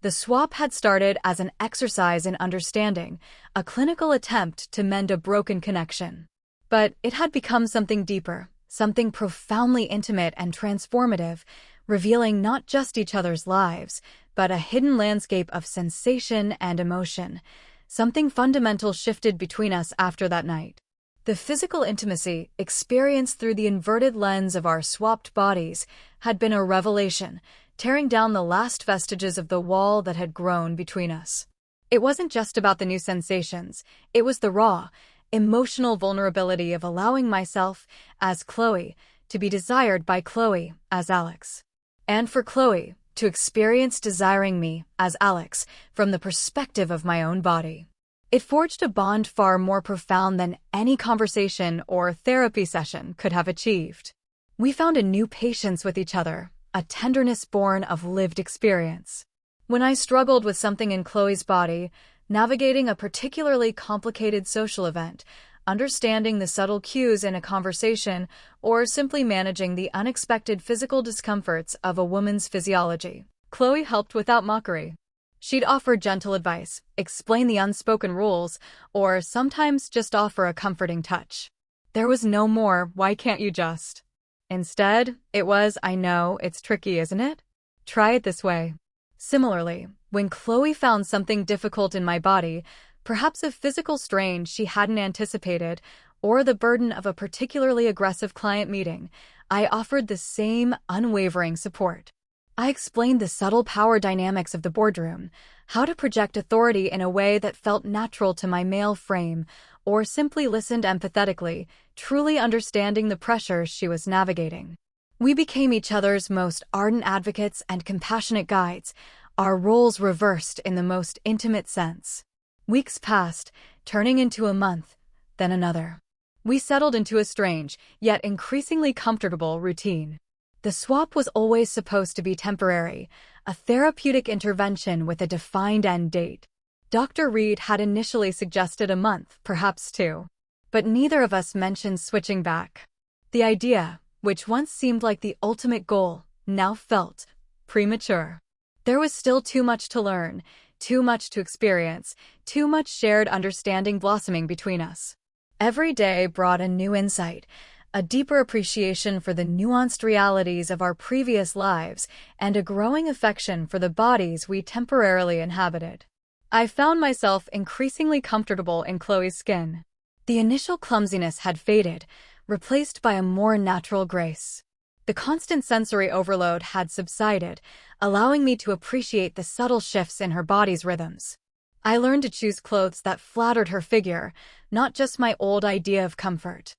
The swap had started as an exercise in understanding, a clinical attempt to mend a broken connection. But it had become something deeper, something profoundly intimate and transformative, revealing not just each other's lives, but a hidden landscape of sensation and emotion. Something fundamental shifted between us after that night. The physical intimacy experienced through the inverted lens of our swapped bodies had been a revelation, tearing down the last vestiges of the wall that had grown between us. It wasn't just about the new sensations, it was the raw, emotional vulnerability of allowing myself, as Chloe, to be desired by Chloe, as Alex. And for Chloe, to experience desiring me, as Alex, from the perspective of my own body. It forged a bond far more profound than any conversation or therapy session could have achieved. We found a new patience with each other, a tenderness born of lived experience. When I struggled with something in Chloe's body, navigating a particularly complicated social event, understanding the subtle cues in a conversation, or simply managing the unexpected physical discomforts of a woman's physiology, Chloe helped without mockery. She'd offer gentle advice, explain the unspoken rules, or sometimes just offer a comforting touch. There was no more, "Why can't you just?" Instead, it was, "I know, it's tricky, isn't it? Try it this way." Similarly, when Chloe found something difficult in my body, perhaps a physical strain she hadn't anticipated, or the burden of a particularly aggressive client meeting, I offered the same unwavering support. I explained the subtle power dynamics of the boardroom, how to project authority in a way that felt natural to my male frame, or simply listened empathetically, truly understanding the pressures she was navigating. We became each other's most ardent advocates and compassionate guides, our roles reversed in the most intimate sense. Weeks passed, turning into a month, then another. We settled into a strange, yet increasingly comfortable routine. The swap was always supposed to be temporary, a therapeutic intervention with a defined end date. Dr. Reed had initially suggested a month, perhaps 2. But neither of us mentioned switching back. The idea, which once seemed like the ultimate goal, now felt premature. There was still too much to learn, too much to experience, too much shared understanding blossoming between us. Every day brought a new insight, a deeper appreciation for the nuanced realities of our previous lives, and a growing affection for the bodies we temporarily inhabited. I found myself increasingly comfortable in Chloe's skin. The initial clumsiness had faded, replaced by a more natural grace. The constant sensory overload had subsided, allowing me to appreciate the subtle shifts in her body's rhythms. I learned to choose clothes that flattered her figure, not just my old idea of comfort.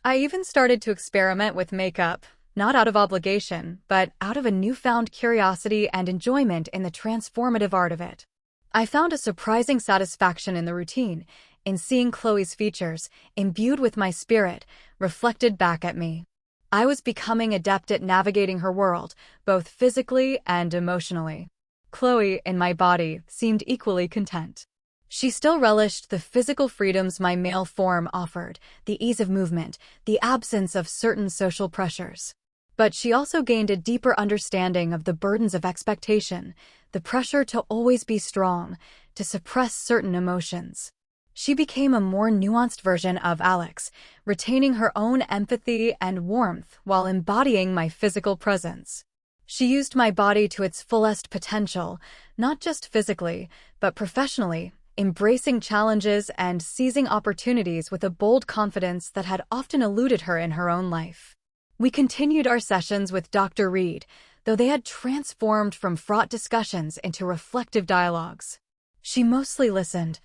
I even started to experiment with makeup, not out of obligation, but out of a newfound curiosity and enjoyment in the transformative art of it. I found a surprising satisfaction in the routine, in seeing Chloe's features, imbued with my spirit, reflected back at me. I was becoming adept at navigating her world, both physically and emotionally. Chloe, in my body, seemed equally content. She still relished the physical freedoms my male form offered, the ease of movement, the absence of certain social pressures. But she also gained a deeper understanding of the burdens of expectation, the pressure to always be strong, to suppress certain emotions. She became a more nuanced version of Alex, retaining her own empathy and warmth while embodying my physical presence. She used my body to its fullest potential, not just physically, but professionally, embracing challenges and seizing opportunities with a bold confidence that had often eluded her in her own life. We continued our sessions with Dr. Reed, though they had transformed from fraught discussions into reflective dialogues. She mostly listened,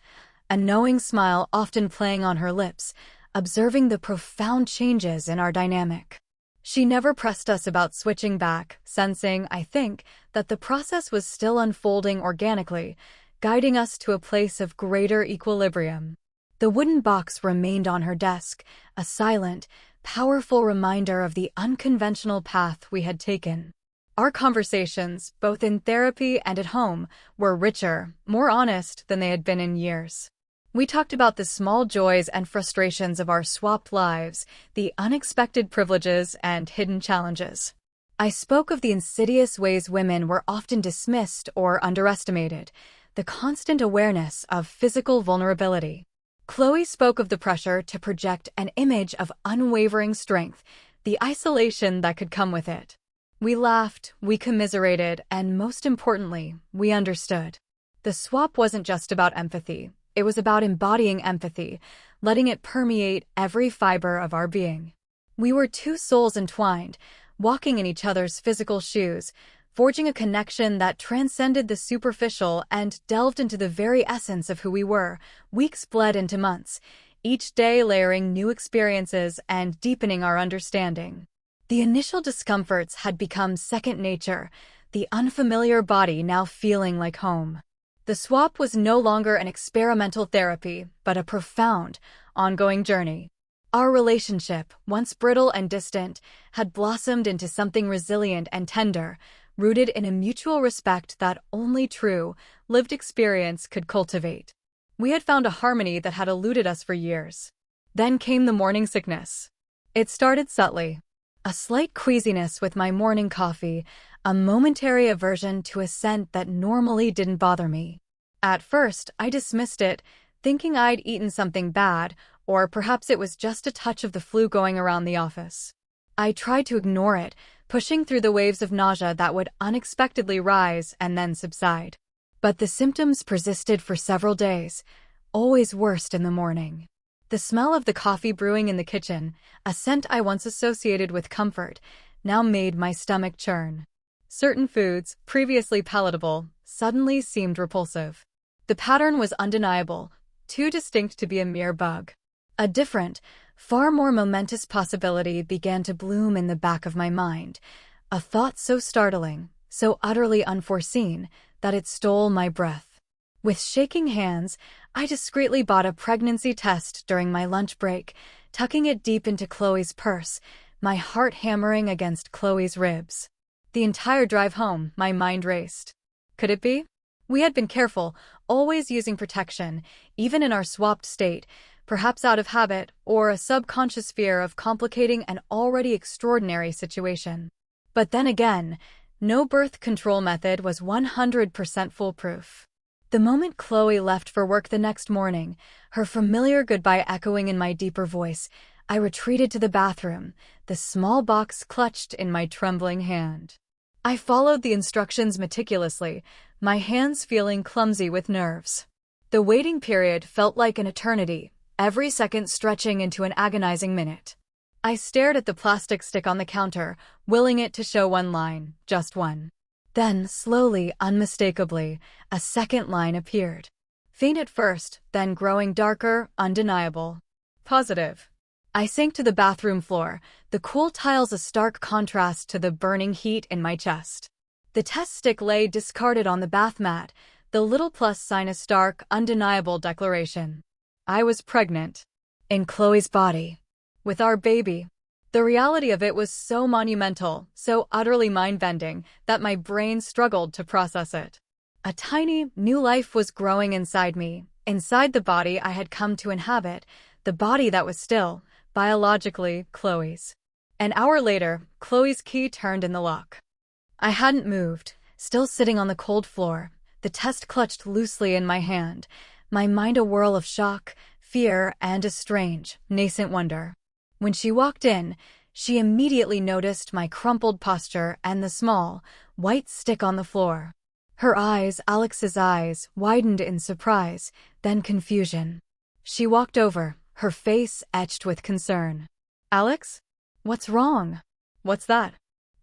a knowing smile often playing on her lips, observing the profound changes in our dynamic. She never pressed us about switching back, sensing, I think, that the process was still unfolding organically, guiding us to a place of greater equilibrium. The wooden box remained on her desk, a silent, powerful reminder of the unconventional path we had taken. Our conversations, both in therapy and at home, were richer, more honest than they had been in years. We talked about the small joys and frustrations of our swapped lives, the unexpected privileges and hidden challenges. I spoke of the insidious ways women were often dismissed or underestimated, the constant awareness of physical vulnerability. Chloe spoke of the pressure to project an image of unwavering strength, the isolation that could come with it. We laughed, we commiserated, and most importantly, we understood. The swap wasn't just about empathy. It was about embodying empathy, letting it permeate every fiber of our being. We were two souls entwined, walking in each other's physical shoes, forging a connection that transcended the superficial and delved into the very essence of who we were. Weeks bled into months, each day layering new experiences and deepening our understanding. The initial discomforts had become second nature, the unfamiliar body now feeling like home. The swap was no longer an experimental therapy, but a profound, ongoing journey. Our relationship, once brittle and distant, had blossomed into something resilient and tender, rooted in a mutual respect that only true, lived experience could cultivate. We had found a harmony that had eluded us for years. Then came the morning sickness. It started subtly. A slight queasiness with my morning coffee, a momentary aversion to a scent that normally didn't bother me. At first, I dismissed it, thinking I'd eaten something bad, or perhaps it was just a touch of the flu going around the office. I tried to ignore it, pushing through the waves of nausea that would unexpectedly rise and then subside. But the symptoms persisted for several days, always worst in the morning. The smell of the coffee brewing in the kitchen, a scent I once associated with comfort, now made my stomach churn. Certain foods, previously palatable, suddenly seemed repulsive. The pattern was undeniable, too distinct to be a mere bug. A different, far more momentous possibility began to bloom in the back of my mind, a thought so startling, so utterly unforeseen, that it stole my breath. With shaking hands, I discreetly bought a pregnancy test during my lunch break, tucking it deep into Chloe's purse, my heart hammering against Chloe's ribs. The entire drive home, my mind raced. Could it be? We had been careful, always using protection, even in our swapped state, perhaps out of habit or a subconscious fear of complicating an already extraordinary situation. But then again, no birth control method was 100% foolproof. The moment Chloe left for work the next morning, her familiar goodbye echoing in my deeper voice, I retreated to the bathroom, the small box clutched in my trembling hand. I followed the instructions meticulously, my hands feeling clumsy with nerves. The waiting period felt like an eternity, every second stretching into an agonizing minute. I stared at the plastic stick on the counter, willing it to show one line, just one. Then, slowly, unmistakably, a second line appeared. Faint at first, then growing darker, undeniable. Positive. I sank to the bathroom floor, the cool tiles a stark contrast to the burning heat in my chest. The test stick lay discarded on the bath mat, the little plus sign a stark, undeniable declaration. I was pregnant. In Chloe's body. With our baby. The reality of it was so monumental, so utterly mind-bending, that my brain struggled to process it. A tiny, new life was growing inside me, inside the body I had come to inhabit, the body that was still, biologically, Chloe's. An hour later, Chloe's key turned in the lock. I hadn't moved, still sitting on the cold floor, the test clutched loosely in my hand, my mind a whirl of shock, fear, and a strange, nascent wonder. When she walked in, she immediately noticed my crumpled posture and the small, white stick on the floor. Her eyes, Alex's eyes, widened in surprise, then confusion. She walked over, her face etched with concern. "Alex? What's wrong? What's that?"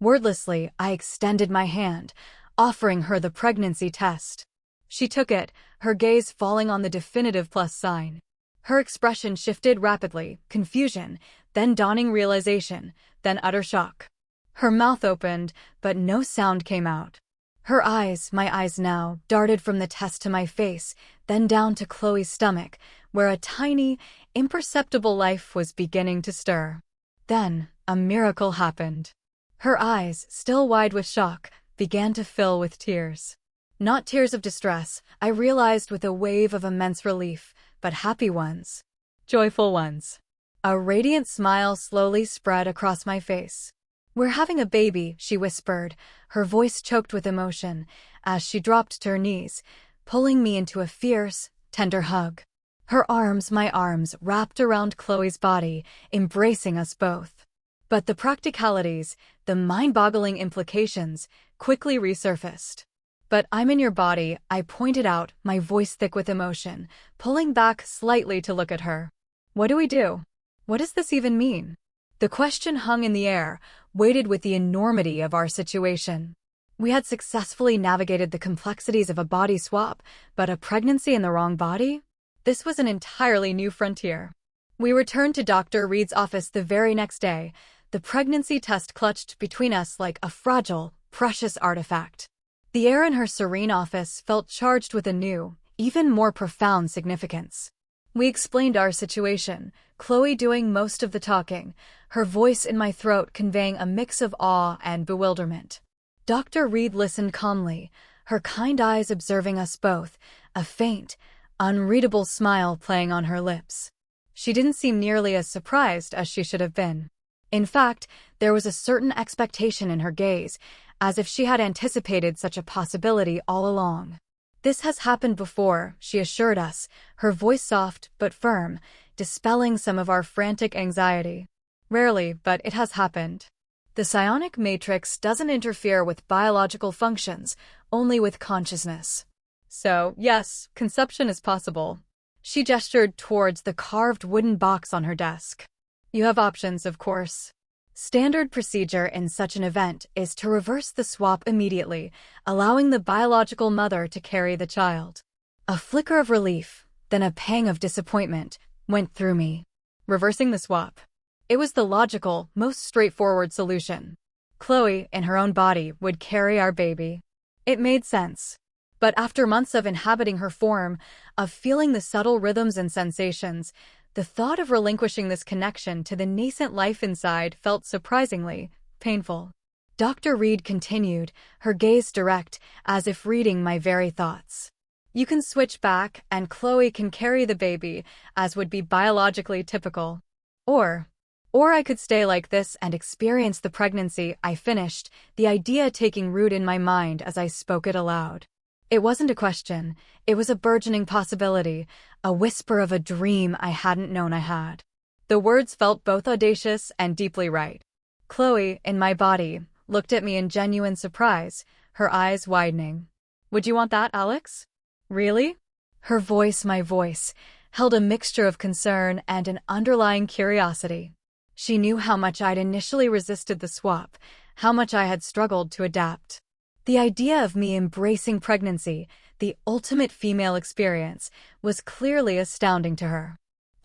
Wordlessly, I extended my hand, offering her the pregnancy test. She took it, her gaze falling on the definitive plus sign. Her expression shifted rapidly, confusion, then dawning realization, then utter shock. Her mouth opened, but no sound came out. Her eyes, my eyes now, darted from the test to my face, then down to Chloe's stomach, where a tiny, imperceptible life was beginning to stir. Then, a miracle happened. Her eyes, still wide with shock, began to fill with tears. Not tears of distress, I realized with a wave of immense relief, but happy ones. Joyful ones. A radiant smile slowly spread across my face. "We're having a baby," she whispered, her voice choked with emotion, as she dropped to her knees, pulling me into a fierce, tender hug. Her arms, my arms, wrapped around Chloe's body, embracing us both. But the practicalities, the mind-boggling implications, quickly resurfaced. "But I'm in your body," I pointed out, my voice thick with emotion, pulling back slightly to look at her. What do we do? What does this even mean? The question hung in the air, weighted with the enormity of our situation. We had successfully navigated the complexities of a body swap, but a pregnancy in the wrong body? This was an entirely new frontier. We returned to Dr. Reed's office the very next day, the pregnancy test clutched between us like a fragile, precious artifact. The air in her serene office felt charged with a new, even more profound significance. We explained our situation, Chloe doing most of the talking, her voice in my throat conveying a mix of awe and bewilderment. Dr. Reed listened calmly, her kind eyes observing us both, a faint, unreadable smile playing on her lips. She didn't seem nearly as surprised as she should have been. In fact, there was a certain expectation in her gaze, as if she had anticipated such a possibility all along. This has happened before, she assured us, her voice soft but firm, dispelling some of our frantic anxiety. Rarely, but it has happened. The psionic matrix doesn't interfere with biological functions, only with consciousness. So, yes, conception is possible. She gestured towards the carved wooden box on her desk. You have options, of course. Standard procedure in such an event is to reverse the swap immediately, allowing the biological mother to carry the child. A flicker of relief, then a pang of disappointment, went through me. Reversing the swap. It was the logical, most straightforward solution. Chloe, in her own body, would carry our baby. It made sense. But after months of inhabiting her form, of feeling the subtle rhythms and sensations, the thought of relinquishing this connection to the nascent life inside felt surprisingly painful. Dr. Reed continued, her gaze direct, as if reading my very thoughts. You can switch back, and Chloe can carry the baby, as would be biologically typical. Or I could stay like this and experience the pregnancy, I finished, the idea taking root in my mind as I spoke it aloud. It wasn't a question, it was a burgeoning possibility, a whisper of a dream I hadn't known I had. The words felt both audacious and deeply right. Chloe, in my body, looked at me in genuine surprise, her eyes widening. Would you want that, Alex? Really? Her voice, my voice, held a mixture of concern and an underlying curiosity. She knew how much I'd initially resisted the swap, how much I had struggled to adapt. The idea of me embracing pregnancy, the ultimate female experience, was clearly astounding to her.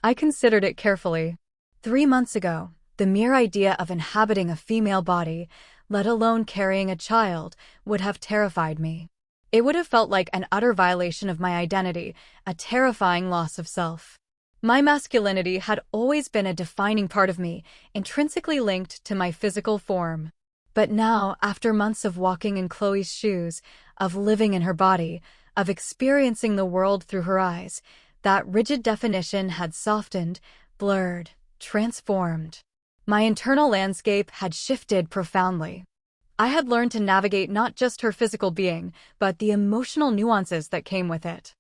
I considered it carefully. 3 months ago, the mere idea of inhabiting a female body, let alone carrying a child, would have terrified me. It would have felt like an utter violation of my identity, a terrifying loss of self. My masculinity had always been a defining part of me, intrinsically linked to my physical form. But now, after months of walking in Chloe's shoes, of living in her body, of experiencing the world through her eyes, that rigid definition had softened, blurred, transformed. My internal landscape had shifted profoundly. I had learned to navigate not just her physical being, but the emotional nuances that came with it.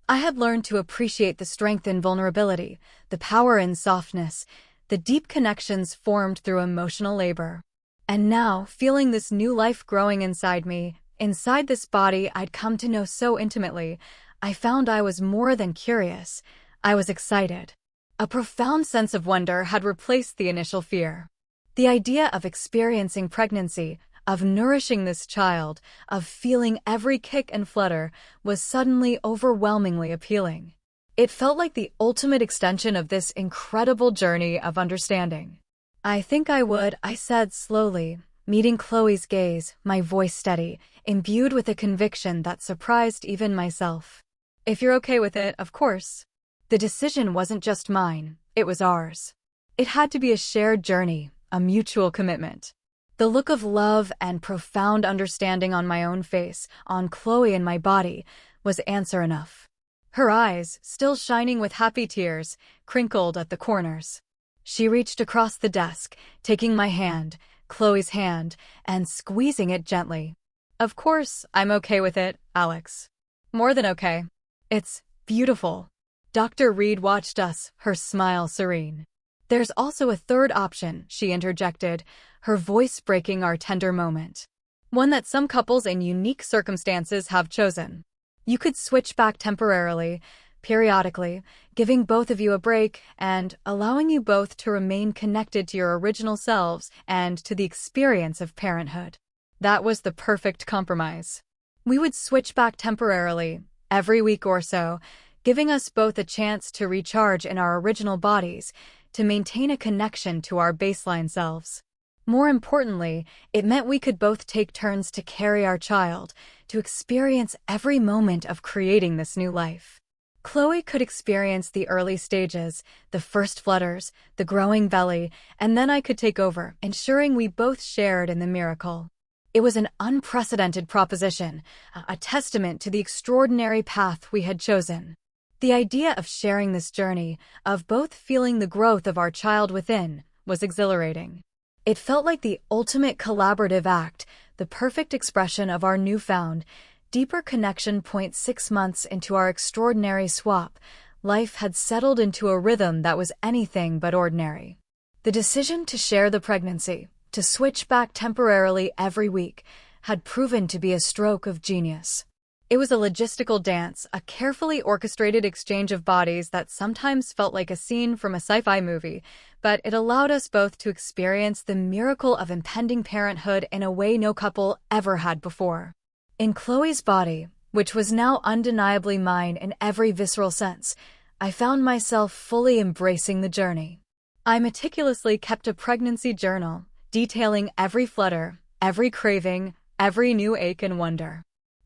I had learned to appreciate the strength in vulnerability, the power in softness, the deep connections formed through emotional labor. And now, feeling this new life growing inside me, inside this body I'd come to know so intimately, I found I was more than curious. I was excited. A profound sense of wonder had replaced the initial fear. The idea of experiencing pregnancy, of nourishing this child, of feeling every kick and flutter, was suddenly overwhelmingly appealing. It felt like the ultimate extension of this incredible journey of understanding. I think I would, I said slowly, meeting Chloe's gaze, my voice steady, imbued with a conviction that surprised even myself. If you're okay with it, of course. The decision wasn't just mine, it was ours. It had to be a shared journey, a mutual commitment. The look of love and profound understanding on my own face, on Chloe and my body, was answer enough. Her eyes, still shining with happy tears, crinkled at the corners. She reached across the desk, taking my hand, Chloe's hand, and squeezing it gently. Of course, I'm okay with it, Alex. More than okay. It's beautiful. Dr. Reed watched us, her smile serene. There's also a third option, she interjected, her voice breaking our tender moment. One that some couples in unique circumstances have chosen. You could switch back temporarily, periodically, giving both of you a break and allowing you both to remain connected to your original selves and to the experience of parenthood. That was the perfect compromise. We would switch back temporarily, every week or so, giving us both a chance to recharge in our original bodies, to maintain a connection to our baseline selves. More importantly, it meant we could both take turns to carry our child, to experience every moment of creating this new life. Chloe could experience the early stages, the first flutters, the growing belly, and then I could take over, ensuring we both shared in the miracle. It was an unprecedented proposition, a testament to the extraordinary path we had chosen. The idea of sharing this journey, of both feeling the growth of our child within, was exhilarating. It felt like the ultimate collaborative act, the perfect expression of our newfound, deeper connection. 6 months into our extraordinary swap, life had settled into a rhythm that was anything but ordinary. The decision to share the pregnancy, to switch back temporarily every week, had proven to be a stroke of genius. It was a logistical dance, a carefully orchestrated exchange of bodies that sometimes felt like a scene from a sci-fi movie, but it allowed us both to experience the miracle of impending parenthood in a way no couple ever had before. In Chloe's body, which was now undeniably mine in every visceral sense, I found myself fully embracing the journey. I meticulously kept a pregnancy journal, detailing every flutter, every craving, every new ache and wonder.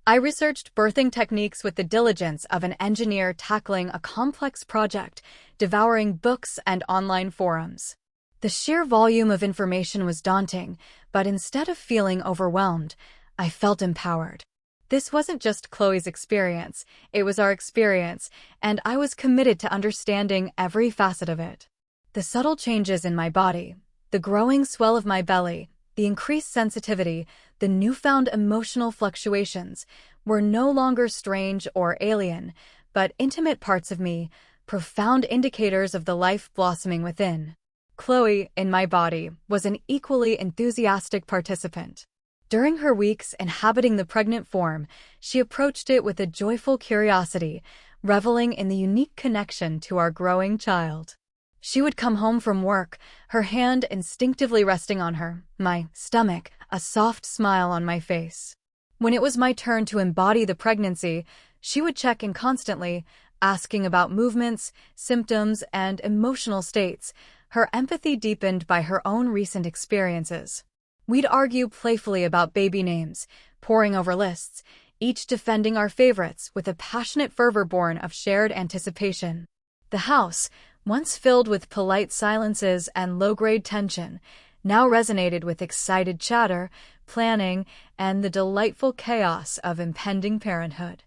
I researched birthing techniques with the diligence of an engineer tackling a complex project, devouring books and online forums. The sheer volume of information was daunting, but instead of feeling overwhelmed, I felt empowered. This wasn't just Chloe's experience, it was our experience, and I was committed to understanding every facet of it. The subtle changes in my body, the growing swell of my belly, the increased sensitivity, the newfound emotional fluctuations, were no longer strange or alien, but intimate parts of me, profound indicators of the life blossoming within. Chloe, in my body, was an equally enthusiastic participant. During her weeks inhabiting the pregnant form, she approached it with a joyful curiosity, reveling in the unique connection to our growing child. She would come home from work, her hand instinctively resting on my stomach, a soft smile on my face. When it was my turn to embody the pregnancy, she would check in constantly, asking about movements, symptoms, and emotional states, her empathy deepened by her own recent experiences. We'd argue playfully about baby names, poring over lists, each defending our favorites with a passionate fervor born of shared anticipation. The house, once filled with polite silences and low-grade tension, now resonated with excited chatter, planning, and the delightful chaos of impending parenthood.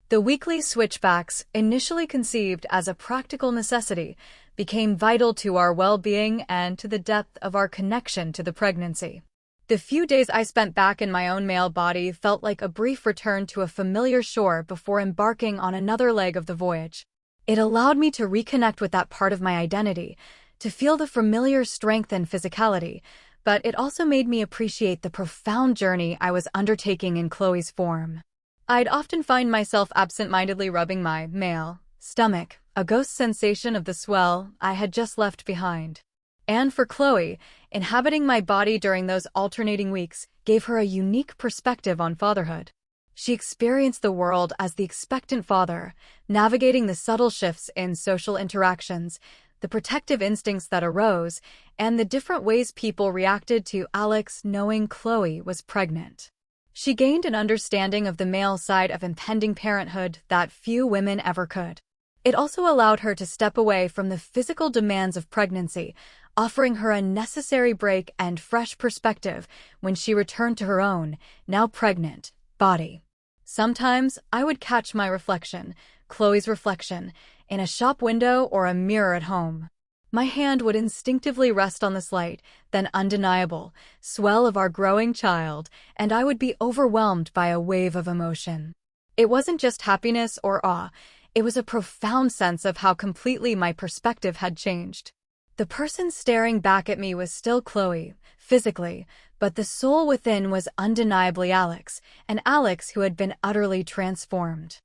The weekly switchbacks, initially conceived as a practical necessity, became vital to our well-being and to the depth of our connection to the pregnancy. The few days I spent back in my own male body felt like a brief return to a familiar shore before embarking on another leg of the voyage. It allowed me to reconnect with that part of my identity, to feel the familiar strength and physicality, but it also made me appreciate the profound journey I was undertaking in Chloe's form. I'd often find myself absent-mindedly rubbing my male stomach, a ghost sensation of the swell I had just left behind. And for Chloe, inhabiting my body during those alternating weeks gave her a unique perspective on fatherhood. She experienced the world as the expectant father, navigating the subtle shifts in social interactions, the protective instincts that arose, and the different ways people reacted to Alex knowing Chloe was pregnant. She gained an understanding of the male side of impending parenthood that few women ever could. It also allowed her to step away from the physical demands of pregnancy, offering her a necessary break and fresh perspective when she returned to her own, now pregnant, body. Sometimes I would catch my reflection, Chloe's reflection, in a shop window or a mirror at home. My hand would instinctively rest on the slight, then undeniable, swell of our growing child, and I would be overwhelmed by a wave of emotion. It wasn't just happiness or awe, it was a profound sense of how completely my perspective had changed. The person staring back at me was still Chloe, physically, but the soul within was undeniably Alex, an Alex who had been utterly transformed.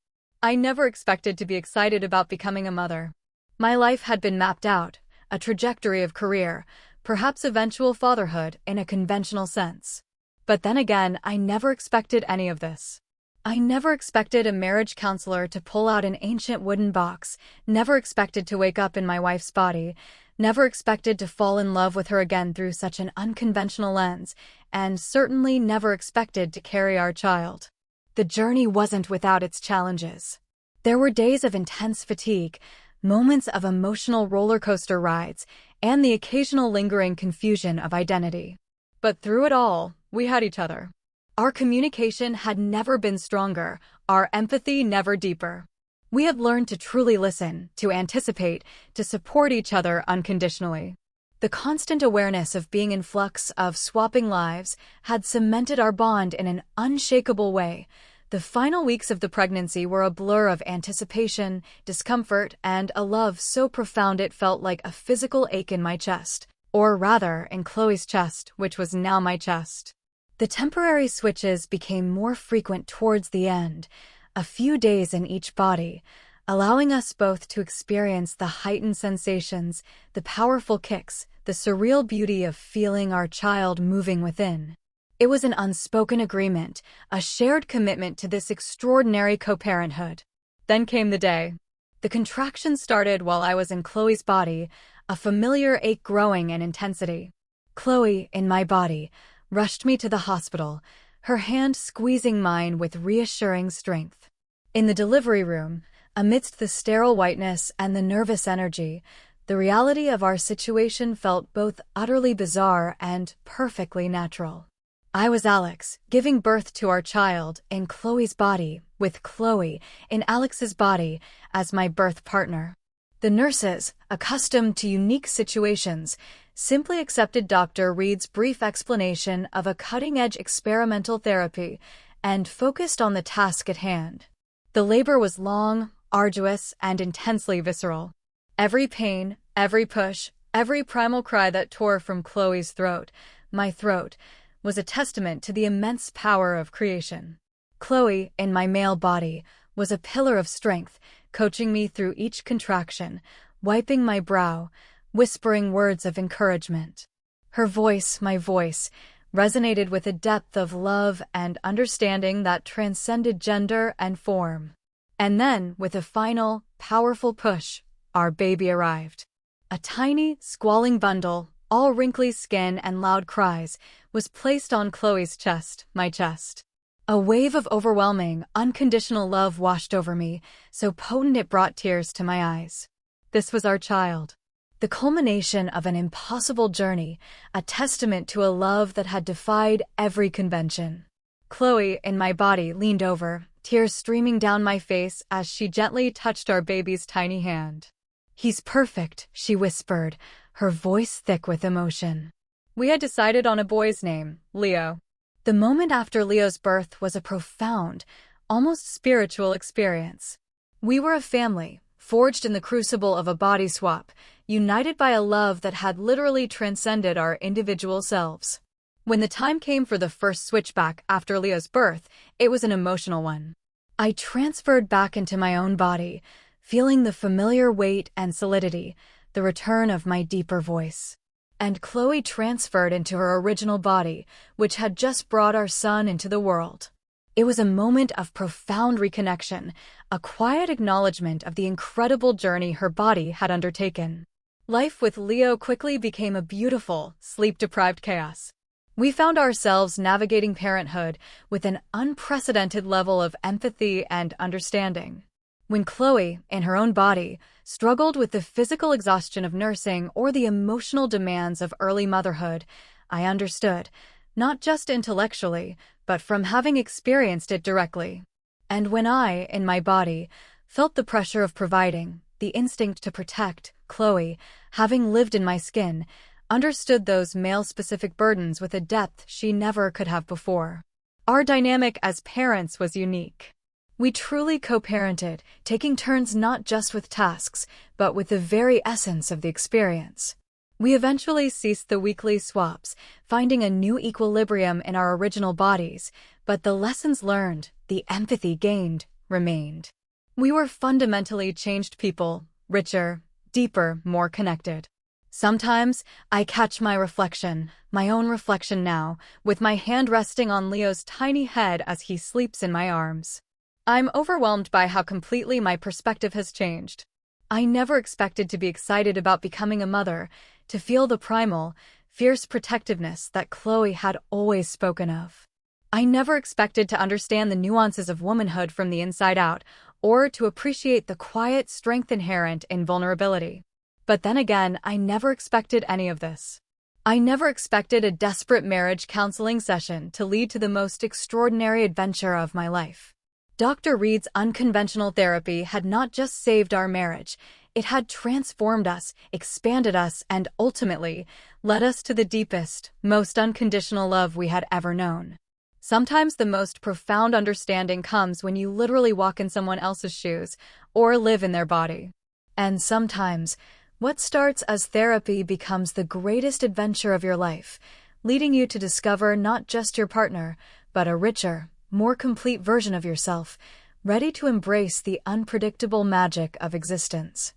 I never expected to be excited about becoming a mother. My life had been mapped out, a trajectory of career, perhaps eventual fatherhood in a conventional sense. But then again, I never expected any of this. I never expected a marriage counselor to pull out an ancient wooden box, never expected to wake up in my wife's body, never expected to fall in love with her again through such an unconventional lens, and certainly never expected to carry our child. The journey wasn't without its challenges. There were days of intense fatigue, moments of emotional roller coaster rides, and the occasional lingering confusion of identity. But through it all, we had each other. Our communication had never been stronger, our empathy never deeper. We had learned to truly listen, to anticipate, to support each other unconditionally. The constant awareness of being in flux, of swapping lives, had cemented our bond in an unshakable way. The final weeks of the pregnancy were a blur of anticipation, discomfort, and a love so profound it felt like a physical ache in my chest. Or rather, in Chloe's chest, which was now my chest. The temporary switches became more frequent towards the end, a few days in each body, allowing us both to experience the heightened sensations, the powerful kicks, the surreal beauty of feeling our child moving within. It was an unspoken agreement, a shared commitment to this extraordinary co-parenthood. Then came the day. The contractions started while I was in Chloe's body, a familiar ache growing in intensity. Chloe, in my body, rushed me to the hospital, her hand squeezing mine with reassuring strength. In the delivery room, amidst the sterile whiteness and the nervous energy, the reality of our situation felt both utterly bizarre and perfectly natural. I was Alex, giving birth to our child in Chloe's body, with Chloe in Alex's body as my birth partner. The nurses, accustomed to unique situations, simply accepted Dr. Reed's brief explanation of a cutting-edge experimental therapy and focused on the task at hand. The labor was long, arduous, and intensely visceral. Every pain, every push, every primal cry that tore from Chloe's throat, my throat, was a testament to the immense power of creation. Chloe, in my male body, was a pillar of strength, coaching me through each contraction, wiping my brow, whispering words of encouragement. Her voice, my voice, resonated with a depth of love and understanding that transcended gender and form. And then, with a final, powerful push, our baby arrived. A tiny, squalling bundle, all wrinkly skin and loud cries, was placed on Chloe's chest, my chest. A wave of overwhelming, unconditional love washed over me, so potent it brought tears to my eyes. This was our child. The culmination of an impossible journey, a testament to a love that had defied every convention. Chloe, in my body, leaned over, tears streaming down my face as she gently touched our baby's tiny hand. "He's perfect," she whispered, her voice thick with emotion. We had decided on a boy's name, Leo. The moment after Leo's birth was a profound, almost spiritual experience. We were a family, forged in the crucible of a body swap, united by a love that had literally transcended our individual selves. When the time came for the first switchback after Leo's birth, it was an emotional one. I transferred back into my own body, feeling the familiar weight and solidity, the return of my deeper voice. And Chloe transferred into her original body, which had just brought our son into the world. It was a moment of profound reconnection, a quiet acknowledgement of the incredible journey her body had undertaken. Life with Leo quickly became a beautiful, sleep-deprived chaos. We found ourselves navigating parenthood with an unprecedented level of empathy and understanding. When Chloe, in her own body, struggled with the physical exhaustion of nursing or the emotional demands of early motherhood, I understood, not just intellectually, but from having experienced it directly. And when I, in my body, felt the pressure of providing, the instinct to protect, Chloe, having lived in my skin, understood those male-specific burdens with a depth she never could have before. Our dynamic as parents was unique. We truly co-parented, taking turns not just with tasks, but with the very essence of the experience. We eventually ceased the weekly swaps, finding a new equilibrium in our original bodies, but the lessons learned, the empathy gained, remained. We were fundamentally changed people, richer, deeper, more connected. Sometimes I catch my own reflection now, with my hand resting on Leo's tiny head as he sleeps in my arms. I'm overwhelmed by how completely my perspective has changed. I never expected to be excited about becoming a mother, to feel the primal, fierce protectiveness that Chloe had always spoken of. I never expected to understand the nuances of womanhood from the inside out, or to appreciate the quiet strength inherent in vulnerability. But then again, I never expected any of this. I never expected a desperate marriage counseling session to lead to the most extraordinary adventure of my life. Dr. Reed's unconventional therapy had not just saved our marriage, it had transformed us, expanded us, and ultimately led us to the deepest, most unconditional love we had ever known. Sometimes the most profound understanding comes when you literally walk in someone else's shoes or live in their body. And sometimes, what starts as therapy becomes the greatest adventure of your life, leading you to discover not just your partner, but a richer, more complete version of yourself, ready to embrace the unpredictable magic of existence.